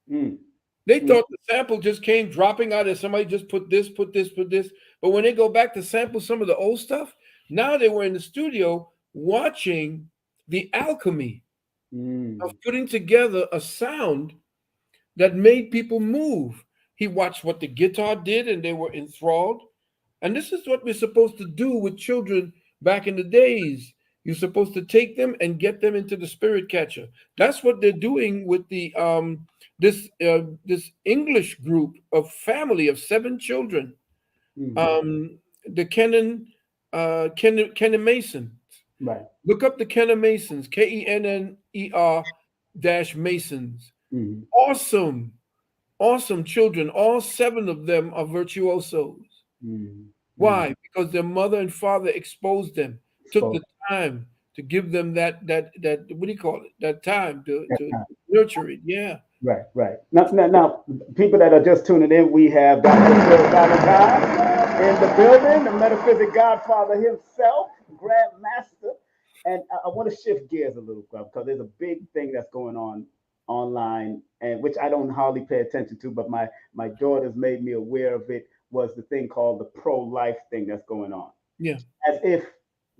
Mm, They mm, thought the sample just came dropping out of somebody just put this, put this, put this. But when they go back to sample some of the old stuff, now they were in the studio watching the alchemy of mm, putting together a sound that made people move. He watched what the guitar did and they were enthralled. And this is what we're supposed to do with children back in the days. You're supposed to take them and get them into the spirit catcher. That's what they're doing with the this English group of family of 7 children. mm. The Kennan Mason. Right. Look up the Kennan Masons, KENNER dash Masons. Mm, Awesome, awesome children. All 7 of them are virtuosos. mm, mm. Why? Because their mother and father exposed them, took the Exposed time to give them that what do you call it? That time that to time. nurture it. Yeah. Right, right. Now, people that are just tuning in, we have Dr. Quill Valentine in the building, the metaphysic godfather himself, grandmaster. And I want to shift gears a little bit because there's a big thing that's going on online, and which I don't hardly pay attention to, but my daughters made me aware of it. Was the thing called the pro-life thing that's going on, Yeah. as if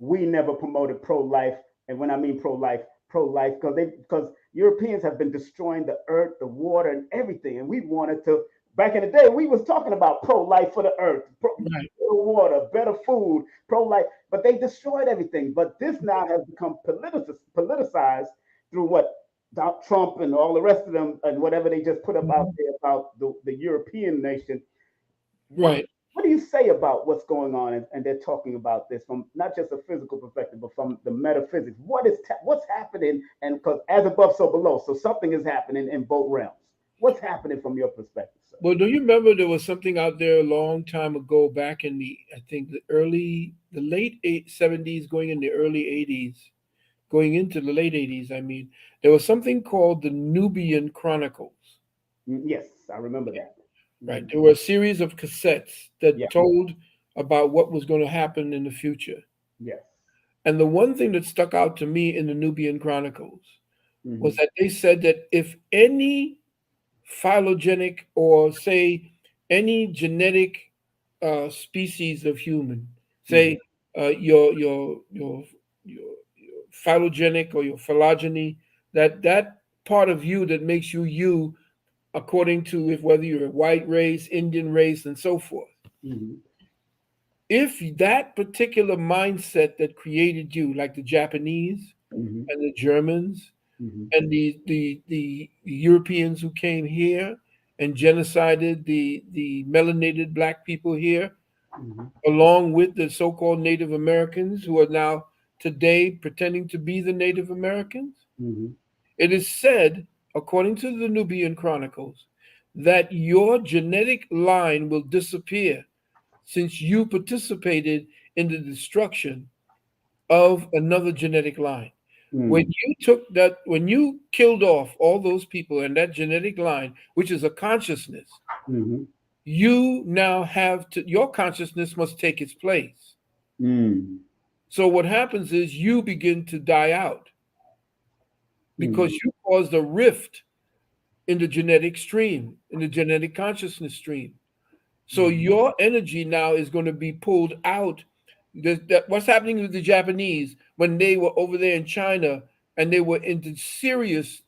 we never promoted pro-life. And when I mean pro-life, because Europeans have been destroying the earth, the water, and everything, and we wanted to. Back in the day, we was talking about pro-life for the earth, Right. better water, better food, pro-life, but they destroyed everything. But this now has become politicized through what Trump and all the rest of them and whatever they just put up out Mhm. there about the European nation. What Right. what do you say about what's going on? And they're talking about this from not just a physical perspective, but from the metaphysics. What's happening? And because as above, so below, so something is happening in both realms. What's happening from your perspective, sir? Well, do you remember there was something out there a long time ago, back in I think the late 70s, going in the early 80s, going into the late 80s, I mean, there was something called the Nubian Chronicles, Yes, I remember that. right? Mhm. There were a series of cassettes Yeah. that told about what was going to happen in the future. Yes. And the one thing that stuck out to me in the Nubian Chronicles was Hmm. that they said that if any phylogenetic, or say any genetic species of human, Hmm. say your phylogenic or your phylogeny, that part of you that makes you you, according to if whether you're a white race, Indian race, and so forth. Hmm. If that particular mindset that created you, like the Japanese Hmm. and the Germans Hmm. and the Europeans who came here and genocided the melanated black people here, Hmm. along with the so-called Native Americans who are now today pretending to be the Native Americans. Hmm. It is said, according to the Nubian Chronicles, that your genetic line will disappear since you participated in the destruction of another genetic line. When Hmm. you took that, when you killed off all those people and that genetic line, which is a consciousness, Hmm. you now have to, your consciousness must take its place. Hmm. So what happens is you begin to die out because Hmm. you caused a rift in the genetic stream, in the genetic consciousness stream. So Hmm. your energy now is going to be pulled out. What's happening with the Japanese when they were over there in China and they were into serious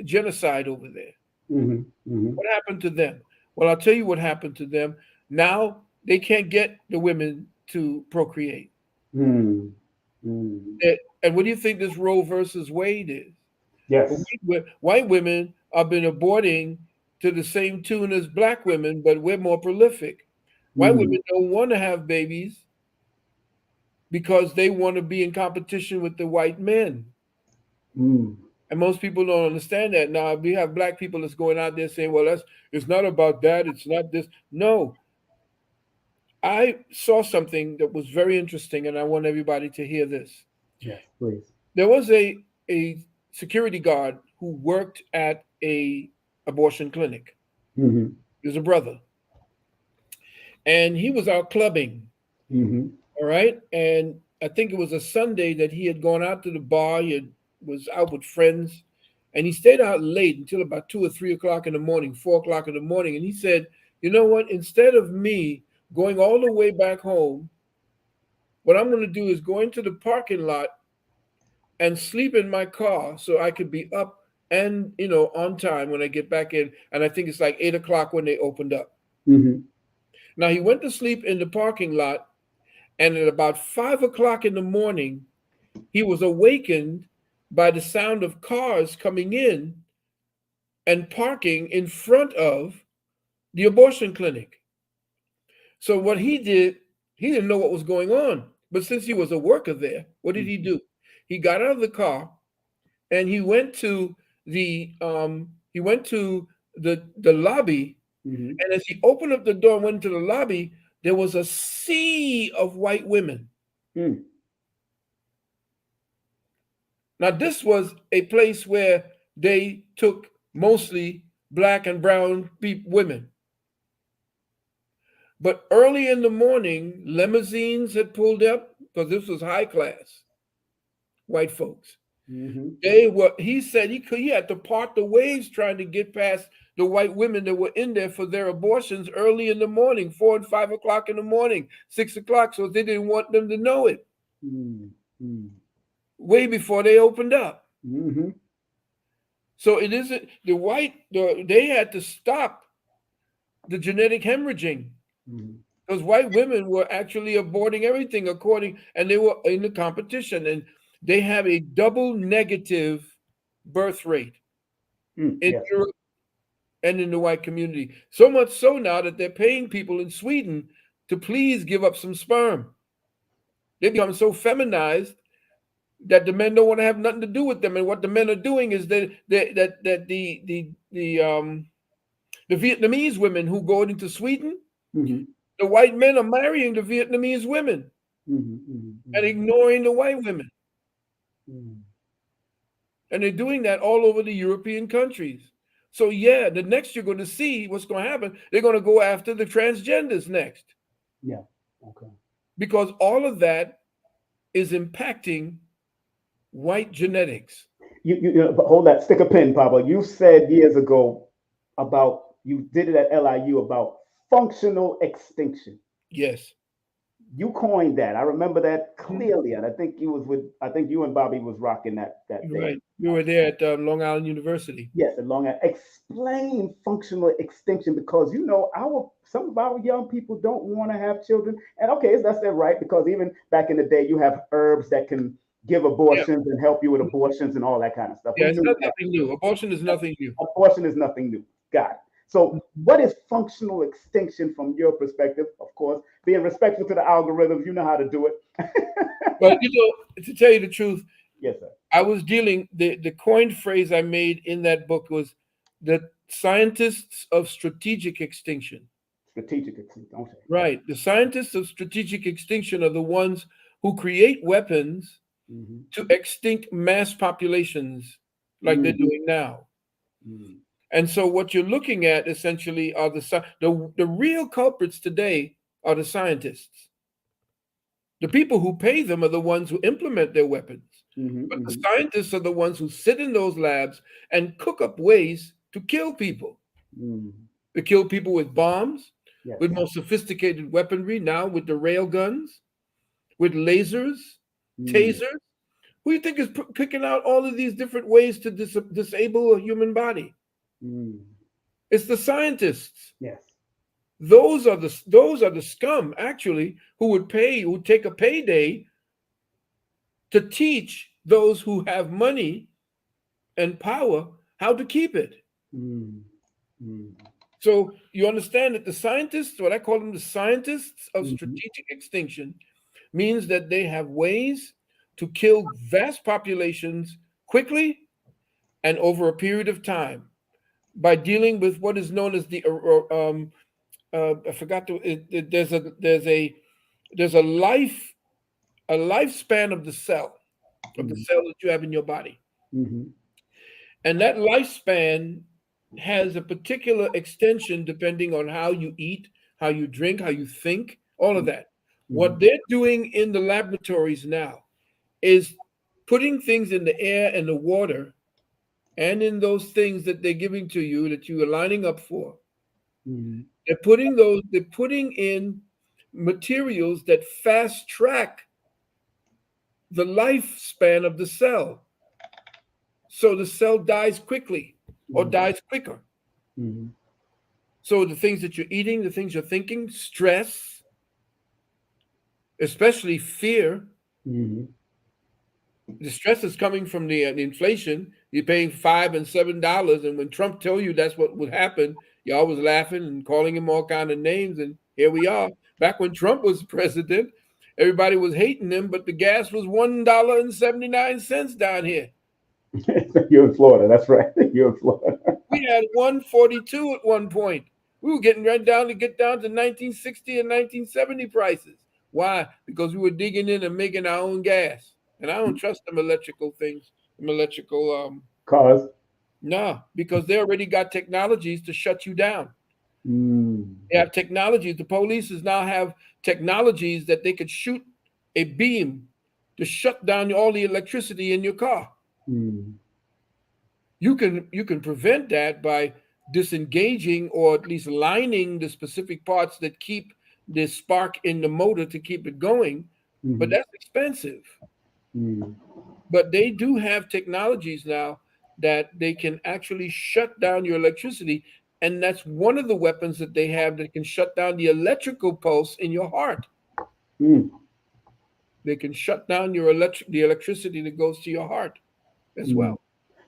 genocide over there? Hmm. Hmm. What happened to them? Well, I'll tell you what happened to them. Now they can't get the women to procreate. Hmm. Hmm. And what do you think this Roe versus Wade is? Well, Yes. white women have been aborting to the same tune as black women, but we're more prolific. White Hmm. women don't want to have babies because they want to be in competition with the white men. Hmm. And most people don't understand that. Now we have black people that's going out there saying, well, that's it's not about that, it's not this. No. I saw something that was very interesting, and I want everybody to hear this. Yes, please. There was a security guard who worked at a abortion clinic. Hmm. He was a brother. And he was out clubbing. Hmm. All right. And I think it was a Sunday that he had gone out to the bar. Was out with friends. And he stayed out late until about 2 or 3 o'clock in the morning, 4 o'clock in the morning. And he said, you know what? Instead of me going all the way back home, what I'm going to do is go into the parking lot and sleep in my car so I could be up and, on time when I get back in. And I think it's like 8 o'clock when they opened up. Hmm. Now he went to sleep in the parking lot. And at about 5 o'clock in the morning, he was awakened by the sound of cars coming in and parking in front of the abortion clinic. So what he did, he didn't know what was going on. But since he was a worker there, what did he do? He got out of the car and he went to the lobby. Hmm. And as he opened up the door and went into the lobby, there was a sea of white women. Hmm. Now, this was a place where they took mostly black and brown women. But early in the morning, limousines had pulled up because this was high class white folks. Hmm. He said he had to part the waves trying to get past the white women that were in there for their abortions early in the morning, 4 and 5 o'clock in the morning, 6 o'clock, so they didn't want them to know it Hmm. way before they opened up. Hmm. So it isn't they had to stop the genetic hemorrhaging Hmm. because white women were actually aborting everything and they were in the competition, and they have a double negative birth rate Hmm. in Yes. Europe and in the white community. So much so now that they're paying people in Sweden to please give up some sperm. They become so feminized that the men don't want to have nothing to do with them. And what the men are doing is that the Vietnamese women who go into Sweden, the white men are marrying the Vietnamese women and ignoring the white women. And they're doing that all over the European countries. So yeah, the next you're going to see what's going to happen, they're going to go after the transgenders next. Yeah. Okay. Because all of that is impacting white genetics. You hold that, stick a pin, Pablo. You said years ago about, you did it at LIU about functional extinction. Yes. You coined that. I remember that clearly, and I think you and Bobby was rocking that day. Right. We were there at Long Island University. Yes, at Long Island. Explain functional extinction, because some of our young people don't want to have children, and okay, that's their right, because even back in the day, you have herbs that can give abortions and help you with abortions and all that kind of stuff. Yeah, it's nothing new. Abortion is nothing new. Abortion is nothing new. Got it. So what is functional extinction from your perspective? Of course, being respectful to the algorithms, you know how to do it. But to tell you the truth, yes, sir. I was dealing, the coined phrase I made in that book was the scientists of strategic extinction. Strategic extinction, okay. Right. The scientists of strategic extinction are the ones who create weapons to extinct mass populations like they're doing now. And so what you're looking at essentially are the real culprits today are the scientists. The people who pay them are the ones who implement their weapons. But the scientists are the ones who sit in those labs and cook up ways to kill people. To kill people with bombs, with more sophisticated weaponry, now with the rail guns, with lasers, tasers. Who do you think is picking out all of these different ways to disable a human body? It's the scientists. Yes. Those are the scum, actually, who would take a payday to teach those who have money and power how to keep it. So you understand that the scientists, what I call them, the scientists of strategic extinction, means that they have ways to kill vast populations quickly and over a period of time by dealing with what is known as the I forgot there's a lifespan of the cell that you have in your body, and that lifespan has a particular extension depending on how you eat, how you drink, how you think, all of that. What they're doing in the laboratories now is putting things in the air and the water and in those things that they're giving to you that you are lining up for. They're putting in materials that fast track the lifespan of the cell. So the cell dies quickly or dies quicker. So the things that you're eating, the things you're thinking, stress, especially fear. The stress is coming from the inflation. You're paying $5 and $7, and when Trump told you that's what would happen, y'all was laughing and calling him all kind of names, and here we are. Back when Trump was president, everybody was hating him, but the gas was $1.79 down here. You're in Florida, that's right. You're in Florida. We had $1.42 at one point. We were getting right down to 1960 and 1970 prices. Why? Because we were digging in and making our own gas. And I don't trust them electrical things, cars. No, because they already got technologies to shut you down. They have technologies. The police now have technologies that they could shoot a beam to shut down all the electricity in your car. You can prevent that by disengaging or at least lining the specific parts that keep the spark in the motor to keep it going. But that's expensive. But they do have technologies now that they can actually shut down your electricity. And that's one of the weapons that they have that can shut down the electrical pulse in your heart. They can shut down the electricity that goes to your heart as well.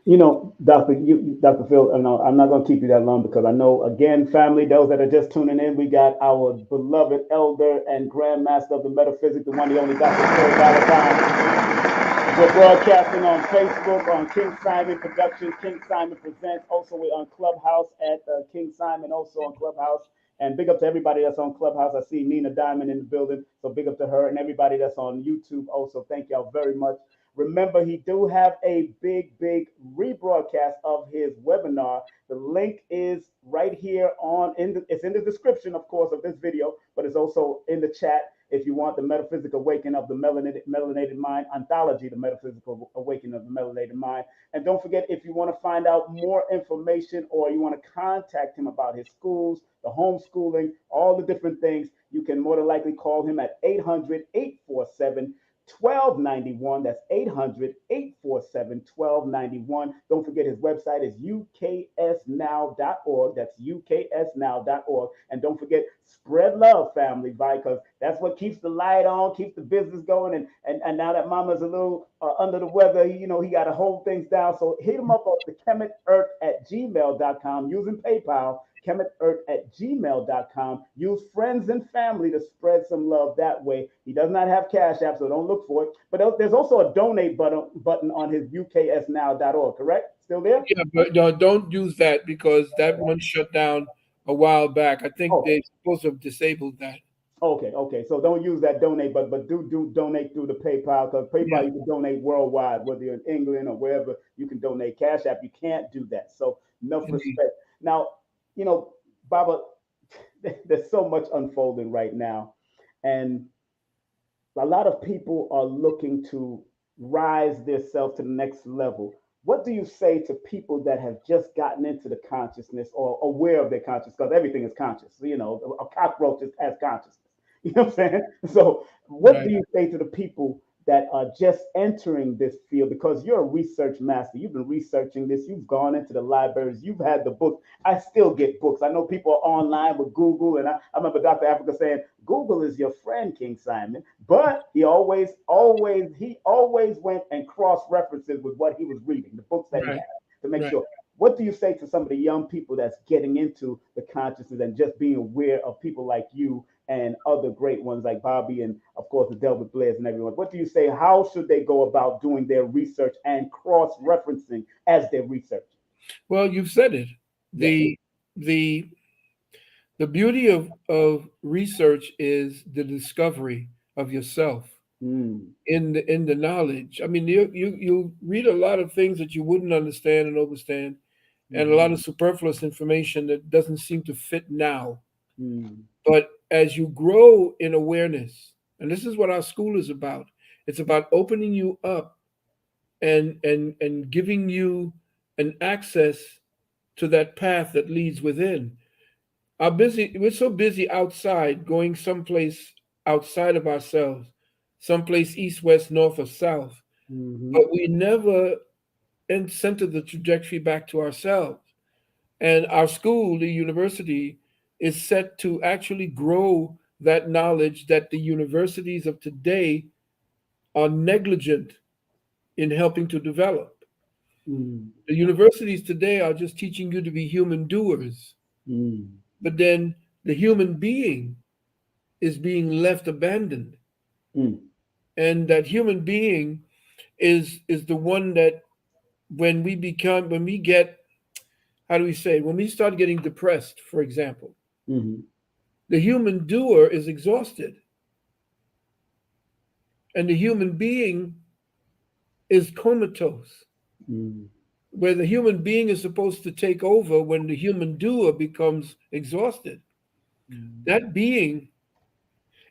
Dr. Phil, I'm not going to keep you that long because I know, again, family, those that are just tuning in, we got our beloved elder and grandmaster of the metaphysics, the one, the only Dr. Phil Valentine. We're broadcasting on Facebook, on King Simon Productions, King Simon Presents. Also, we're on Clubhouse at King Simon, also on Clubhouse. And big up to everybody that's on Clubhouse. I see Nina Diamond in the building, so big up to her and everybody that's on YouTube also. Thank y'all very much. Remember, he do have a big rebroadcast of his webinar. The link is right here it's in the description, of course, of this video, but it's also in the chat if you want the metaphysical awakening of the melanated mind, Ontology, the metaphysical awakening of the melanated mind. And don't forget, if you want to find out more information or you want to contact him about his schools, the homeschooling, all the different things, you can more than likely call him at 800-847-1291. That's 800-847-1291. Don't forget his website is uksnow.org. That's uksnow.org. And don't forget, spread love, family, because that's what keeps the light on, keeps the business going. And now that mama's a little under the weather, he got to hold things down. So hit him up on the chemitearth@gmail.com using PayPal. chemitearth@gmail.com. Use friends and family to spread some love that way. He does not have Cash App, so don't look for it. But there's also a donate button on his uksnow.org, correct? Still there? Yeah, but no, don't use that because that one shut down a while back. I think they're supposed to have disabled that. Okay. So don't use that donate, but do donate through the PayPal, because PayPal you can donate worldwide, whether you're in England or wherever, you can donate. Cash App, you can't do that. So enough respect. Now, Baba, there's so much unfolding right now, and a lot of people are looking to rise themselves to the next level. What do you say to people that have just gotten into the consciousness or aware of their consciousness? Because everything is conscious. A cockroach has consciousness. You know what I'm saying? So what do you say to the people that are just entering this field? Because you're a research master. You've been researching this. You've gone into the libraries. You've had the books. I still get books. I know people are online with Google. And I remember Dr. Africa saying, Google is your friend, King Simon. But he always went and cross-references with what he was reading, the books that he had, to make sure. What do you say to some of the young people that's getting into the consciousness and just being aware of people like you and other great ones like Bobby and, of course, the Delbert Blairs and everyone? What do you say? How should they go about doing their research and cross-referencing as they research? Well, you've said it. The beauty of research is the discovery of yourself in the knowledge. I mean, you read a lot of things that you wouldn't understand and overstand, and a lot of superfluous information that doesn't seem to fit now. But as you grow in awareness, and this is what our school is about, it's about opening you up and giving you an access to that path that leads within. We're so busy outside, going someplace outside of ourselves, someplace east, west, north, or south, but we never center the trajectory back to ourselves. And our school, the university, is set to actually grow that knowledge that the universities of today are negligent in helping to develop. The universities today are just teaching you to be human doers. But then the human being is being left abandoned. And that human being is the one that when we start getting depressed, for example, the human doer is exhausted. And the human being is comatose. Where the human being is supposed to take over when the human doer becomes exhausted. That being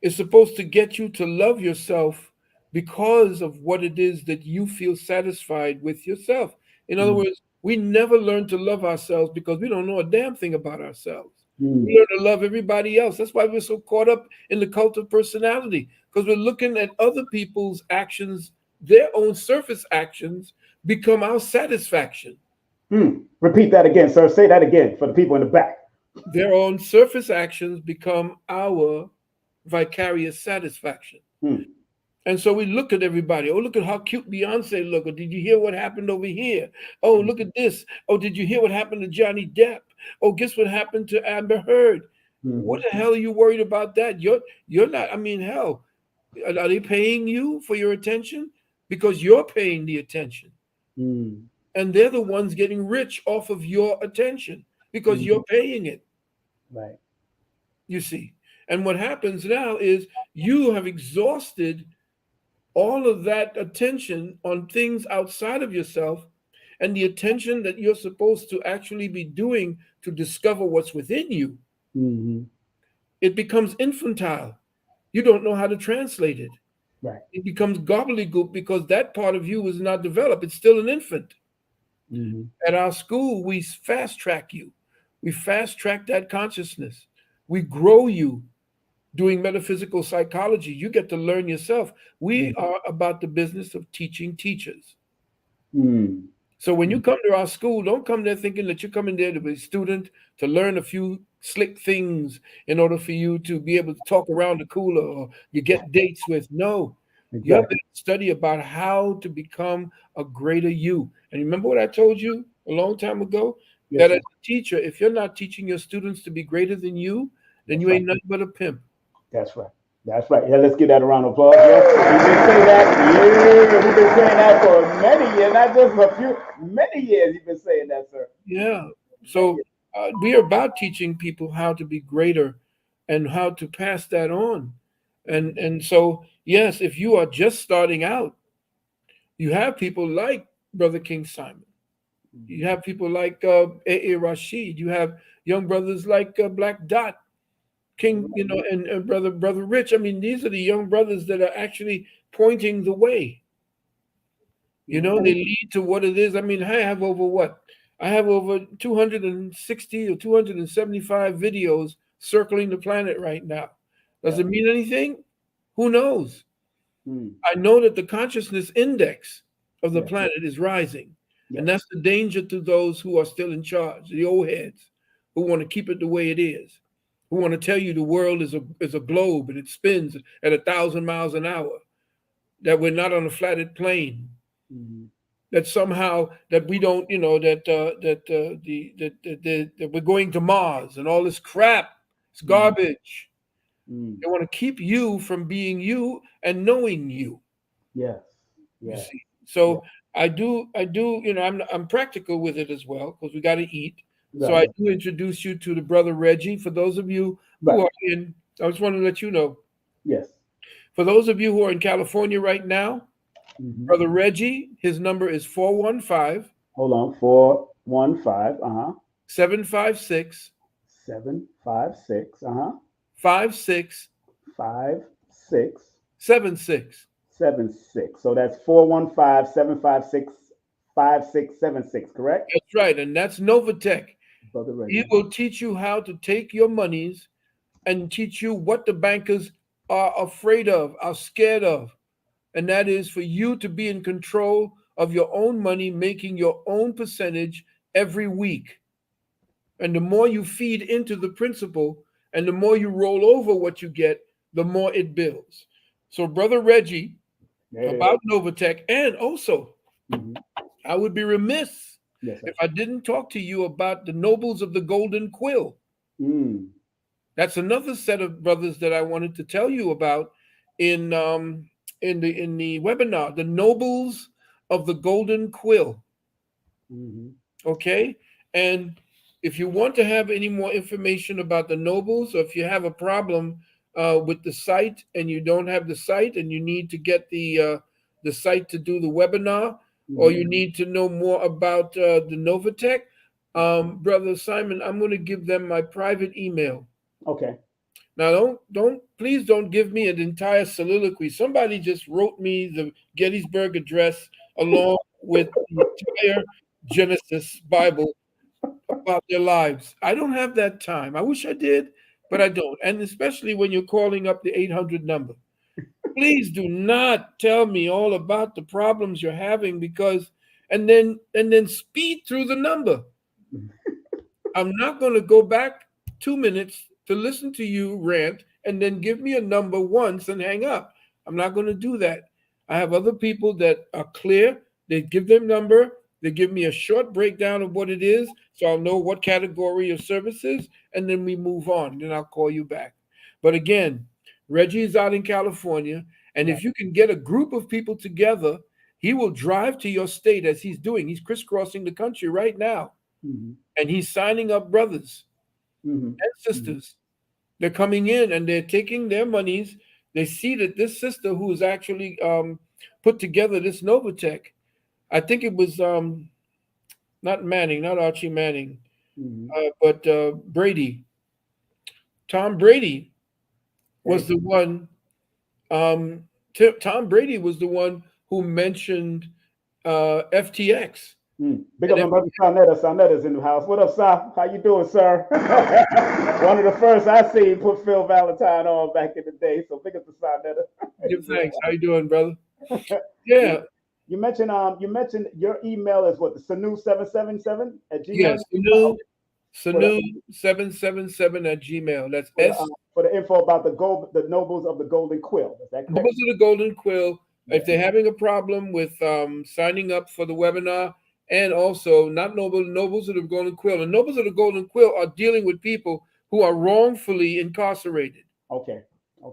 is supposed to get you to love yourself because of what it is that you feel satisfied with yourself. In other words, we never learn to love ourselves because we don't know a damn thing about ourselves. We learn to love everybody else. That's why we're so caught up in the cult of personality, because we're looking at other people's actions, their own surface actions become our satisfaction. Repeat that again, sir. Say that again for the people in the back. Their own surface actions become our vicarious satisfaction. And so we look at everybody. Oh, look at how cute Beyonce look. Or did you hear what happened over here? Oh, look at this. Oh, did you hear what happened to Johnny Depp? Oh, guess what happened to Amber Heard? What the hell are you worried about that? You're not, I mean, hell, are they paying you for your attention? Because you're paying the attention. And they're the ones getting rich off of your attention because you're paying it. Right. You see. And what happens now is you have exhausted all of that attention on things outside of yourself, and the attention that you're supposed to actually be doing to discover what's within you, it becomes infantile. You don't know how to translate it. Right. It becomes gobbledygook because that part of you is not developed. It's still an infant. At our school, we fast track you. We fast track that consciousness. We grow you. Doing metaphysical psychology, you get to learn yourself. We are about the business of teaching teachers. So when you come to our school, don't come there thinking that you're coming there to be a student, to learn a few slick things in order for you to be able to talk around the cooler or you get dates with. No, you have to study about how to become a greater you. And remember what I told you a long time ago? That as a teacher, if you're not teaching your students to be greater than you, then you ain't nothing but a pimp. That's right. That's right. Yeah, let's give that a round of applause. Yes, we've been saying that. Yeah, we've been saying that for many years, not just a few, many years. You've been saying that, sir. Yeah. So we are about teaching people how to be greater and how to pass that on. And so, yes, if you are just starting out, you have people like Brother King Simon. You have people like A.A. Rashid. You have young brothers like Black Dot. King, and brother Rich. I mean, these are the young brothers that are actually pointing the way. They lead to what it is. I mean, I have over 260 or 275 videos circling the planet right now. Does it mean anything? Who knows? I know that the consciousness index of the planet is rising. And that's the danger to those who are still in charge, the old heads who want to keep it the way it is. Who want to tell you the world is a globe and it spins at 1,000 miles an hour, that we're not on a flatted plane, that somehow that we don't, that we're going to Mars and all this crap. It's garbage. They want to keep you from being you and knowing you. Yes. You see? So I do. I'm practical with it as well because we got to eat. So I do introduce you to the brother Reggie. For those of you who are in, I just want to let you know. Yes. For those of you who are in California right now, brother Reggie, his number is 415. Hold on, 415. 756. 756. 56. 56. 76. 76. So that's 415-756-5676, correct? That's right, and that's Novatech. Brother He will teach you how to take your monies and teach you what the bankers are afraid of, are scared of. And that is for you to be in control of your own money, making your own percentage every week. And the more you feed into the principle and the more you roll over what you get, the more it builds. So, Brother Reggie, about Novatech, and also, I would be remiss if I didn't talk to you about the Nobles of the Golden Quill. That's another set of brothers that I wanted to tell you about in the webinar, the Nobles of the Golden Quill. Okay? And if you want to have any more information about the Nobles, or if you have a problem with the site and you don't have the site and you need to get the site to do the webinar, or you need to know more about the Novatech, Brother Simon, I'm going to give them my private email. Okay. Now, please don't give me an entire soliloquy. Somebody just wrote me the Gettysburg Address along with the entire Genesis Bible about their lives. I don't have that time. I wish I did, but I don't. And especially when you're calling up the 800 number. Please do not tell me all about the problems you're having and then speed through the number. I'm not going to go back 2 minutes to listen to you rant and then give me a number once and hang up. I'm not going to do that. I have other people that are clear. They give their number. They give me a short breakdown of what it is, so I'll know what category of services, and then we move on. Then I'll call you back. But again, Reggie is out in California, and if you can get a group of people together, he will drive to your state as he's doing. He's crisscrossing the country right now, and he's signing up brothers and sisters. They're coming in and they're taking their monies. They see that this sister who is actually put together this Novatech, I think it was not Manning, not Archie Manning, but Brady. Tom Brady was the one. Tom Brady was the one who mentioned FTX. Big up my brother Sonetta's in the house. What up, Sa? How you doing, sir? One of the first I seen put Phil Valentine on back in the day. So big up to Sonetta. Give thanks. How you doing, brother? Yeah. You mentioned your email is what, the Sanu777 at Gmail? Yes, Sanu777 at Gmail. That's for the info about the nobles of the Golden Quill. Is that correct? Nobles of the Golden Quill. If they're having a problem with signing up for the webinar, and also not nobles of the Golden Quill. And nobles of the Golden Quill are dealing with people who are wrongfully incarcerated. Okay.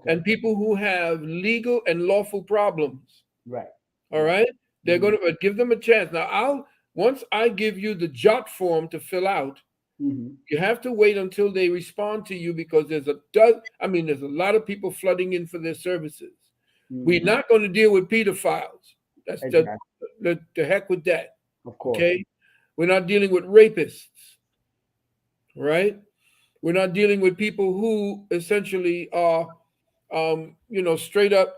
And people who have legal and lawful problems. Right. All right. They're going to give them a chance. Now, once I give you the JOT form to fill out, you have to wait until they respond to you, because there's a lot of people flooding in for their services. We're not going to deal with pedophiles. That's the heck with that. Of course. Okay. We're not dealing with rapists. Right. We're not dealing with people who essentially are, straight up,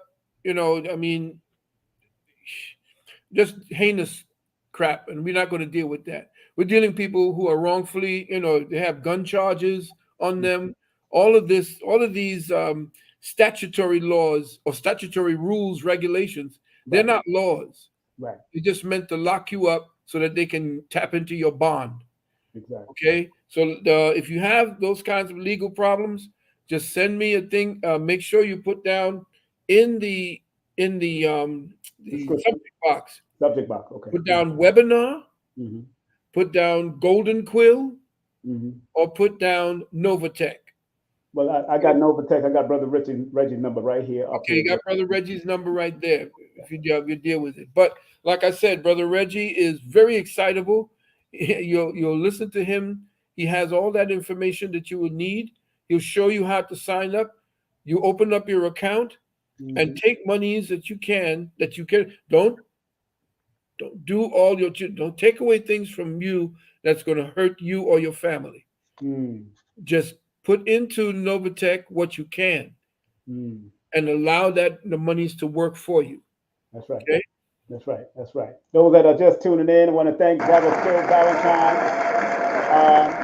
just heinous crap. And we're not going to deal with that. We're dealing with people who are wrongfully, they have gun charges on them. All of these statutory laws or statutory rules, regulations, they're not laws. Right. They just meant to lock you up so that they can tap into your bond. Exactly. Okay. So if you have those kinds of legal problems, just send me a thing. Make sure you put down in the subject box. Subject box. Okay. Put down webinar. Put down Golden Quill. Or put down Novatech. Well, I got Novatech. I got Brother Reggie's number right here. Okay, you got Brother Reggie's number right there. If you deal with it. But like I said, Brother Reggie is very excitable. You'll listen to him. He has all that information that you would need. He'll show you how to sign up. You open up your account and take monies that you can. Don't take away things from you that's going to hurt you or your family. Just put into Novatech what you can and allow the monies to work for you. That's right. Okay? That's right. Those that are just tuning in, I want to thank Brother Phil Valentine.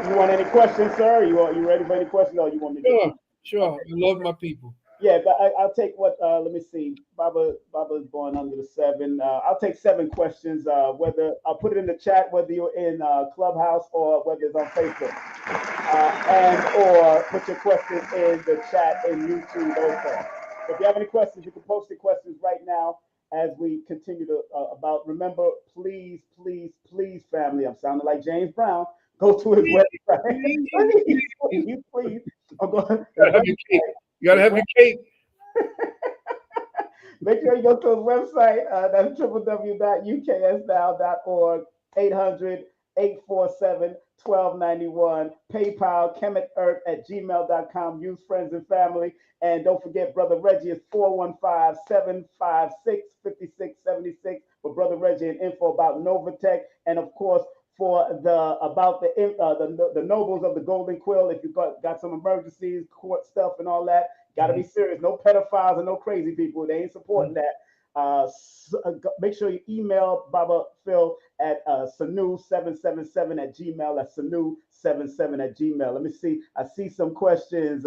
You want any questions, sir? You ready for any questions? Or you want me to? Sure. I love my people. Yeah, but I'll take what, let me see. Baba's born under the 7. I'll take 7 questions, whether I'll put it in the chat, whether you're in Clubhouse or whether it's on Facebook. Or put your questions in the chat in YouTube also. If you have any questions, you can post your questions right now as we continue to remember, please, family. I'm sounding like James Brown. Go to his website. please. You gotta have your cake. Make sure you go to his website. That's www.uksnow.org. 800-847-1291. PayPal, chemicEarth@gmail.com. Use friends and family. And don't forget, Brother Reggie is 415-756-5676 for Brother Reggie and info about Novatech. And of course, for the nobles of the Golden Quill, if you've got some emergencies, court stuff and all that, got to be serious. No pedophiles and no crazy people. They ain't supporting that. Make sure you email Baba Phil at Sanu777 at Gmail. That's Sanu77 at Gmail. Let me see. I see some questions.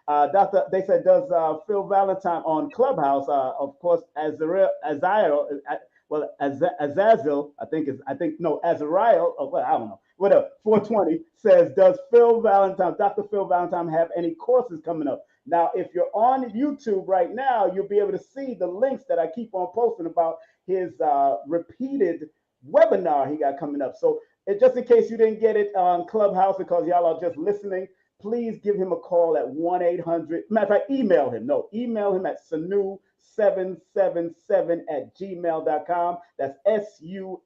Doctor, they said, does Phil Valentine on Clubhouse? Of course, Azrael. Azazel, Azrael, well, I don't know. Whatever. 420 says, does Dr. Phil Valentine have any courses coming up? Now, if you're on YouTube right now, you'll be able to see the links that I keep on posting about his repeated webinar he got coming up. So just in case you didn't get it on Clubhouse because y'all are just listening, please give him a call at 1-800. Matter of fact, email him. No, email him at sunu777@gmail.com. That's SUNNU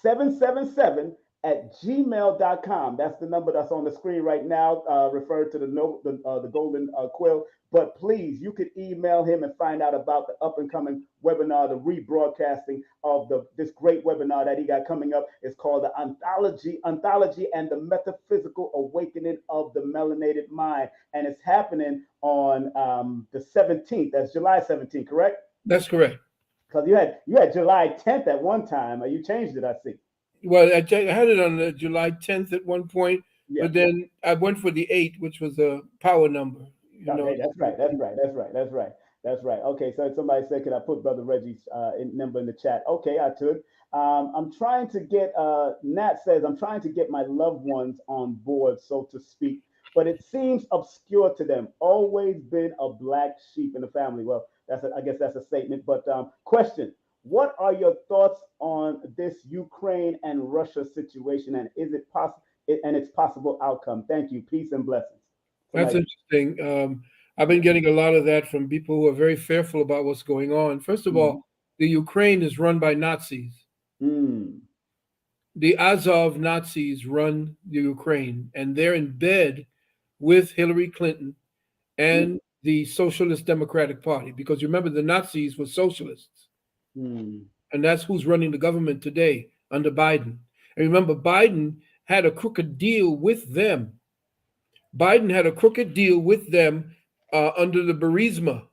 777@gmail.com. That's the number that's on the screen right now, referred to the golden quill. But please, you could email him and find out about the up and coming webinar, the rebroadcasting of this great webinar that he got coming up. It's called the Ontology and the Metaphysical Awakening of the Melanated Mind. And it's happening on the 17th. That's July 17th, correct? That's correct. Because you had July 10th at one time. You changed it, I see. Well, I had it on July 10th at one point, yeah. But then I went for the 8th, which was a power number. Okay, that's right. Okay, so somebody said, "Could I put Brother Reggie's number in the chat?" Okay, I could. I'm trying to get. Nat says, "I'm trying to get my loved ones on board, so to speak, but it seems obscure to them. Always been a black sheep in the family." Well, I guess that's a statement. But question: what are your thoughts on this Ukraine and Russia situation, and is it possible? And its possible outcome? Thank you. Peace and blessings. That's interesting. I've been getting a lot of that from people who are very fearful about what's going on. First of all, the Ukraine is run by Nazis. The Azov Nazis run the Ukraine, and they're in bed with Hillary Clinton and the Socialist Democratic Party, because remember, the Nazis were socialists. And that's who's running the government today under Biden. And remember, Biden had a crooked deal with them. Biden had a crooked deal with them under the Burisma.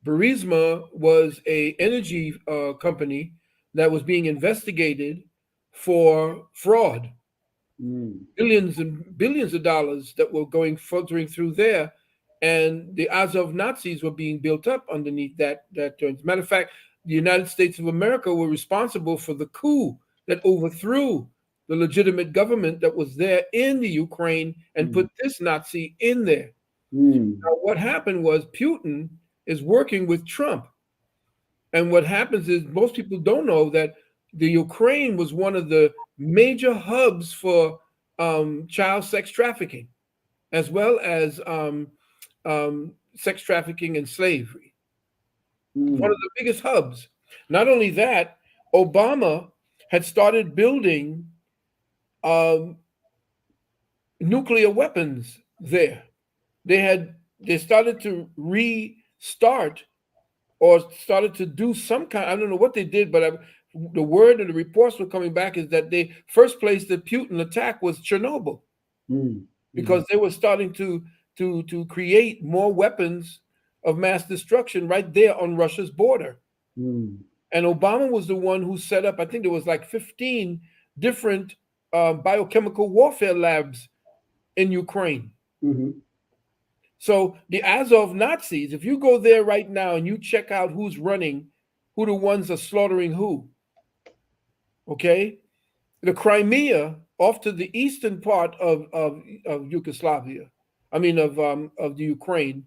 Burisma was an energy company that was being investigated for fraud. Billions and billions of dollars that were filtering through there. And the Azov Nazis were being built up underneath that. As a matter of fact, the United States of America were responsible for the coup that overthrew the legitimate government that was there in the Ukraine and put this Nazi in there. Now, what happened was Putin is working with Trump. And what happens is most people don't know that the Ukraine was one of the major hubs for child sex trafficking, as well as sex trafficking and slavery. One of the biggest hubs. Not only that, Obama had started building nuclear weapons there. They started to restart or started to do some kind, I don't know what they did, but the word and the reports were coming back is that the first place that Putin attacked was Chernobyl, because they were starting to create more weapons of mass destruction right there on Russia's border. And Obama was the one who set up, I think there was like 15 different biochemical warfare labs in Ukraine. So the Azov Nazis, if you go there right now and you check out who's running, who the ones are slaughtering who, okay? The Crimea, off to the eastern part of Yugoslavia, of the Ukraine,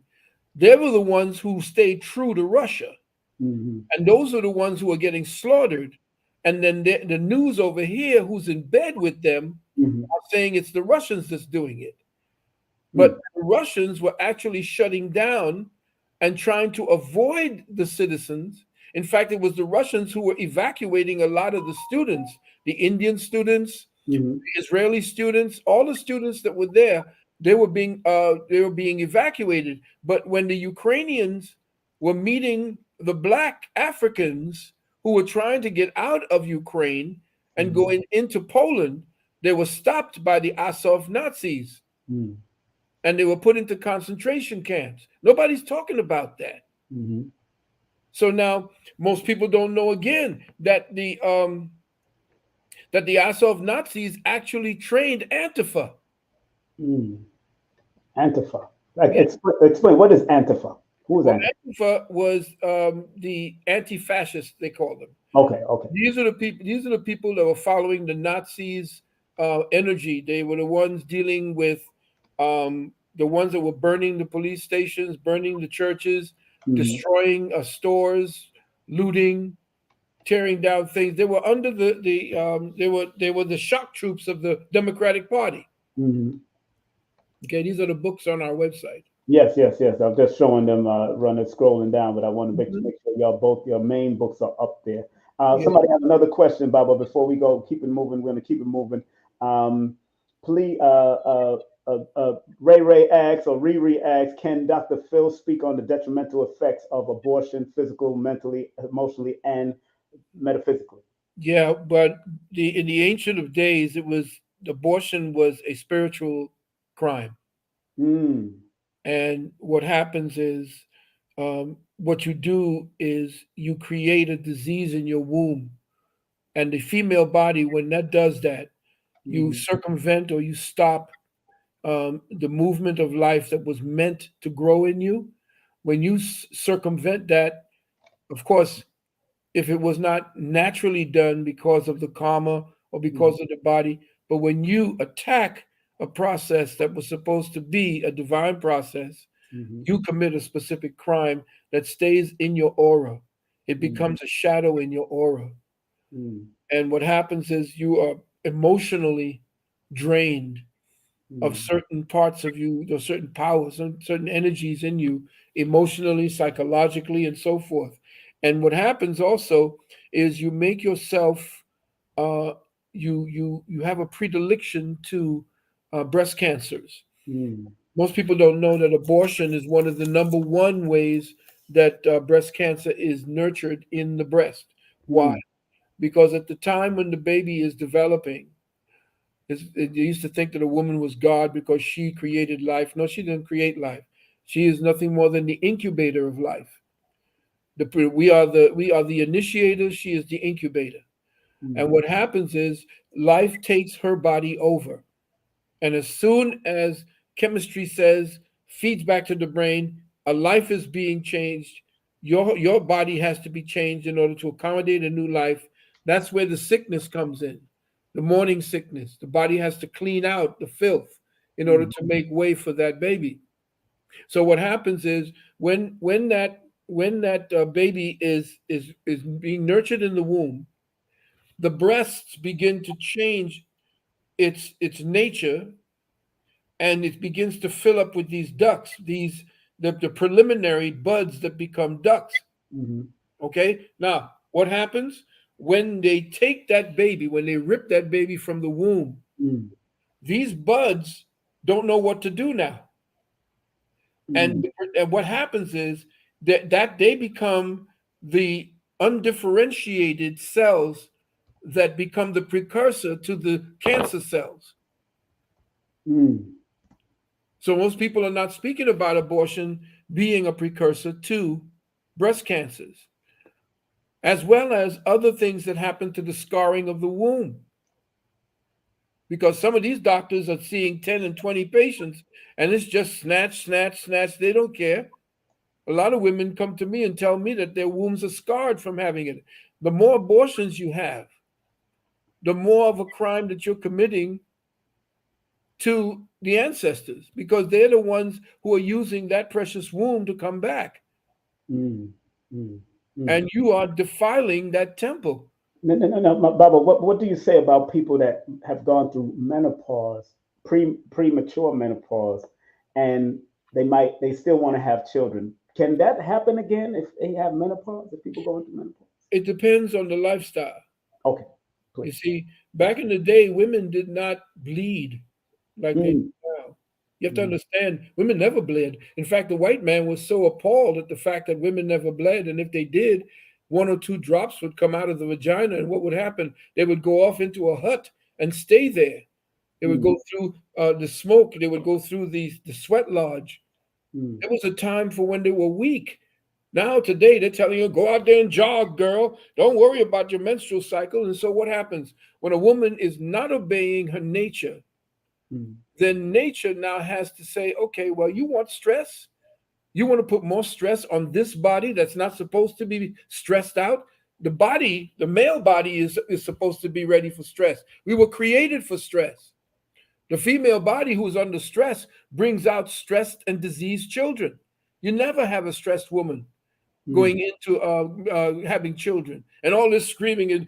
they were the ones who stayed true to Russia. And those are the ones who are getting slaughtered. And then the news over here, who's in bed with them, are saying it's the Russians that's doing it. But the Russians were actually shutting down and trying to avoid the citizens. In fact, it was the Russians who were evacuating a lot of the students, the Indian students, the Israeli students, all the students that were there. They were being evacuated. But when the Ukrainians were meeting the Black Africans who were trying to get out of Ukraine and going into Poland, they were stopped by the Azov Nazis. And they were put into concentration camps. Nobody's talking about that. So now most people don't know again that the Azov Nazis actually trained Antifa. Antifa. Explain what is Antifa? Who is Antifa? Antifa was the anti-fascists, they call them. Okay. These are the people that were following the Nazis' energy. They were the ones dealing with the ones that were burning the police stations, burning the churches, Mhm. destroying stores, looting, tearing down things. They were under they were the shock troops of the Democratic Party. Mhm. Okay, these are the books on our website. Yes, yes, yes. I'm just showing them, running, scrolling down, but I want to Mhm. make sure y'all both your main books are up there. Yeah, Somebody have another question, Baba, before we go. Keep it moving. We're going to keep it moving. Um, please, Ray asks or Riri asks, can Dr. Phil speak on the detrimental effects of abortion, physical, mentally, emotionally, and metaphysically? yeah, but in the ancient of days, it was abortion was a spiritual crime, Mm, and what happens is, what you do is you create a disease in your womb, and the female body, when that does that, you mm, circumvent or you stop the movement of life that was meant to grow in you. When you circumvent that, of course, if it was not naturally done because of the karma or mm, because of the body, but when you attack a process that was supposed to be a divine process, mhm, you commit a specific crime that stays in your aura. It mm, becomes a shadow in your aura. mm, And what happens is you are emotionally drained of mm, certain parts of you, there's certain powers, certain energies in you, emotionally, psychologically, and so forth. And what happens also is you make yourself, uh, you have a predilection to breast cancers. mm, Most people don't know that abortion is one of the number one ways that breast cancer is nurtured in the breast. Why? mm, Because at the time when the baby is developing, they used to think that a woman was God because she created life. No, she didn't create life. She is nothing more than the incubator of life. We are the initiators. She is the incubator. And mm, what happens is life takes her body over. And as soon as chemistry says feeds back to the brain, a life is being changed. Your body has to be changed in order to accommodate a new life. That's where the sickness comes in, the morning sickness. The body has to clean out the filth in order mm, to make way for that baby. So what happens is when that baby is being nurtured in the womb, the breasts begin to change its nature, and it begins to fill up with these ducts, the preliminary buds that become ducts. mhm, Okay, now what happens when they take that baby, when they rip that baby from the womb? mm, These buds don't know what to do now, mm, and what happens is that they become the undifferentiated cells that become the precursor to the cancer cells. mm, So most people are not speaking about abortion being a precursor to breast cancers, as well as other things that happen to the scarring of the womb. Because some of these doctors are seeing 10 and 20 patients, and it's just snatch, snatch, snatch. They don't care. A lot of women come to me and tell me that their wombs are scarred from having it. The more abortions you have, the more of a crime that you're committing to the ancestors, because they're the ones who are using that precious womb to come back. mm, mm, mm. And you are defiling that temple. No, no, no, no, Baba. What do you say about people that have gone through menopause, premature menopause, and they still want to have children? Can that happen again if they have menopause? If people go into menopause? It depends on the lifestyle. Okay, You please. see, back in the day, women did not bleed like they do Mm, now. You have to mm, understand, women never bled. In fact, the white man was so appalled at the fact that women never bled. And if they did, one or two drops would come out of the vagina. And what would happen? They would go off into a hut and stay there. They would mm, go through the smoke. They would go through the sweat lodge. mm, It was a time for when they were weak. Now, today, they're telling you, go out there and jog, girl. Don't worry about your menstrual cycle. And so, what happens? When a woman is not obeying her nature, mm, then nature now has to say, okay, well, you want stress? You want to put more stress on this body that's not supposed to be stressed out? The body, the male body, is supposed to be ready for stress. We were created for stress. The female body who's under stress brings out stressed and diseased children. You never have a stressed woman going into having children, and all this screaming and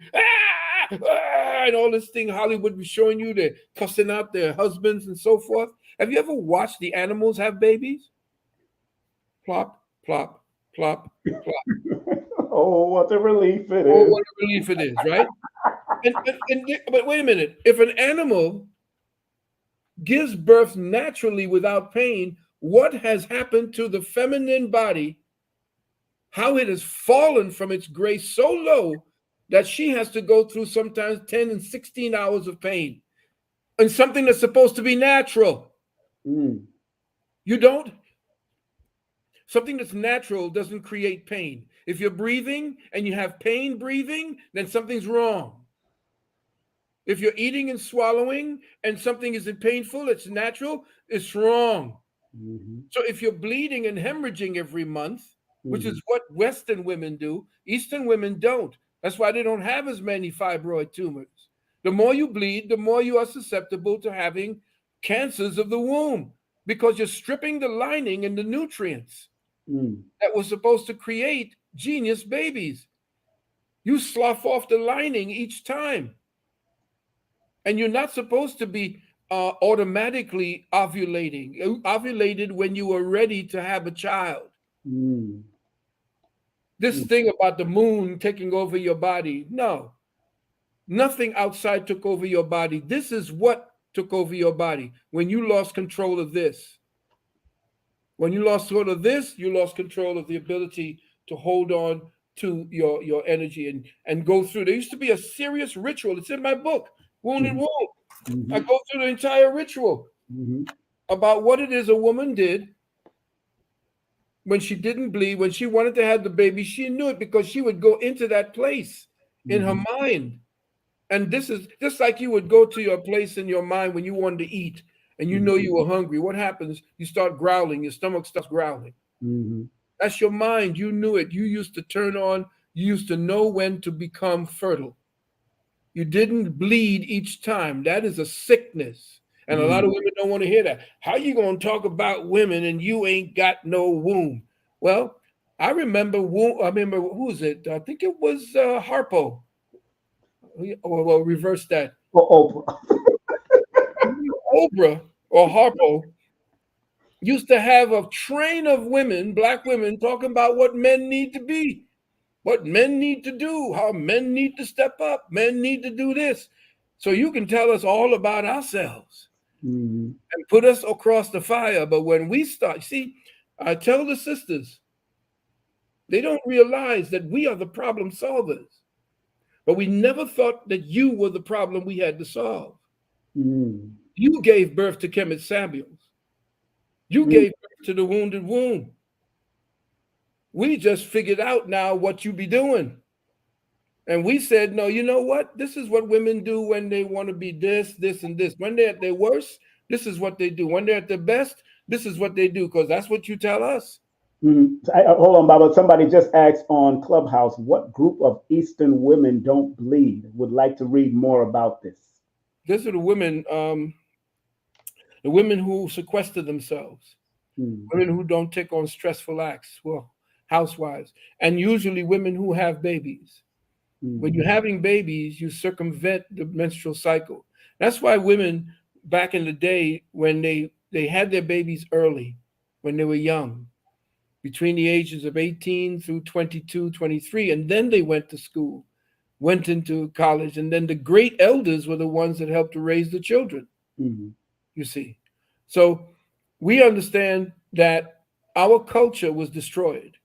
and all this thing Hollywood was showing you, they're cussing out their husbands and so forth. Have you ever watched the animals have babies? Plop, plop, plop, plop. Oh, what a relief it Oh, is. what a relief it is, right? But wait a minute. If an animal gives birth naturally without pain, what has happened to the feminine body? How it has fallen from its grace so low that she has to go through sometimes 10 and 16 hours of pain and something that's supposed to be natural. You don't. Something that's natural doesn't create pain. If you're breathing and you have pain breathing, then something's wrong. If you're eating and swallowing and something isn't painful, it's natural, it's wrong. So if you're bleeding and hemorrhaging every month, which is what Western women do, Eastern women don't. That's why they don't have as many fibroid tumors. The more you bleed, the more you are susceptible to having cancers of the womb, because you're stripping the lining and the nutrients that was supposed to create genius babies. You slough off the lining each time. And you're not supposed to be automatically ovulating. You ovulated when you were ready to have a child. This thing about the moon taking over your body, no. Nothing outside took over your body. This is what took over your body when you lost control of this. When you lost control of this, you lost control of the ability to hold on to your energy and go through. There used to be a serious ritual. It's in my book, Wounded Womb. I go through the entire ritual about what it is a woman did when she didn't bleed, when she wanted to have the baby. She knew it because she would go into that place in her mind. And this is just like you would go to your place in your mind when you wanted to eat and you know you were hungry. What happens? You start growling. Your stomach starts growling. That's your mind. You knew it. You used to turn on. You used to know when to become fertile. You didn't bleed each time. That is a sickness. And a lot of women don't want to hear that. How you going to talk about women and you ain't got no womb? Well, I remember who is it? I think it was Harpo. Well, reverse that. Oprah. Oprah or Harpo used to have a train of women, black women, talking about what men need to be, what men need to do, how men need to step up, men need to do this. So you can tell us all about ourselves and put us across the fire. But when we start, see, I tell the sisters, they don't realize that we are the problem solvers. But we never thought that you were the problem we had to solve. You gave birth to Kemet Samuels. You gave birth to the Wounded Womb. We just figured out now what you be doing. And we said, no, you know what? This is what women do when they want to be this, this, and this. When they're at their worst, this is what they do. When they're at their best, this is what they do, because that's what you tell us. Hold on, Baba. Somebody just asked on Clubhouse, what group of Eastern women don't bleed? Would like to read more about this. These are the women who sequester themselves, women who don't take on stressful acts, well, housewives, and usually women who have babies. When you're having babies, you circumvent the menstrual cycle. That's why women back in the day, when they had their babies early, when they were young, between the ages of 18 through 22, 23, and then they went to school, went into college, and then the great elders were the ones that helped to raise the children, you see. So we understand that our culture was destroyed.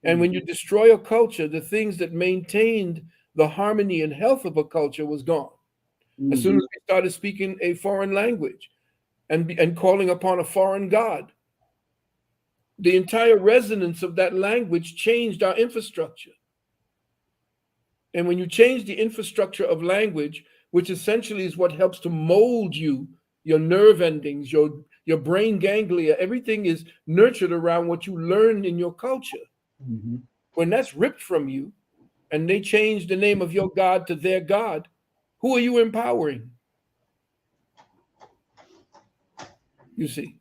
And when you destroy a culture, the things that maintained the harmony and health of a culture was gone. As soon as we started speaking a foreign language and calling upon a foreign god, the entire resonance of that language changed our infrastructure. And when you change the infrastructure of language, which essentially is what helps to mold you, your nerve endings, your brain ganglia, everything is nurtured around what you learned in your culture. When that's ripped from you and they change the name of your God to their God, who are you empowering? You see.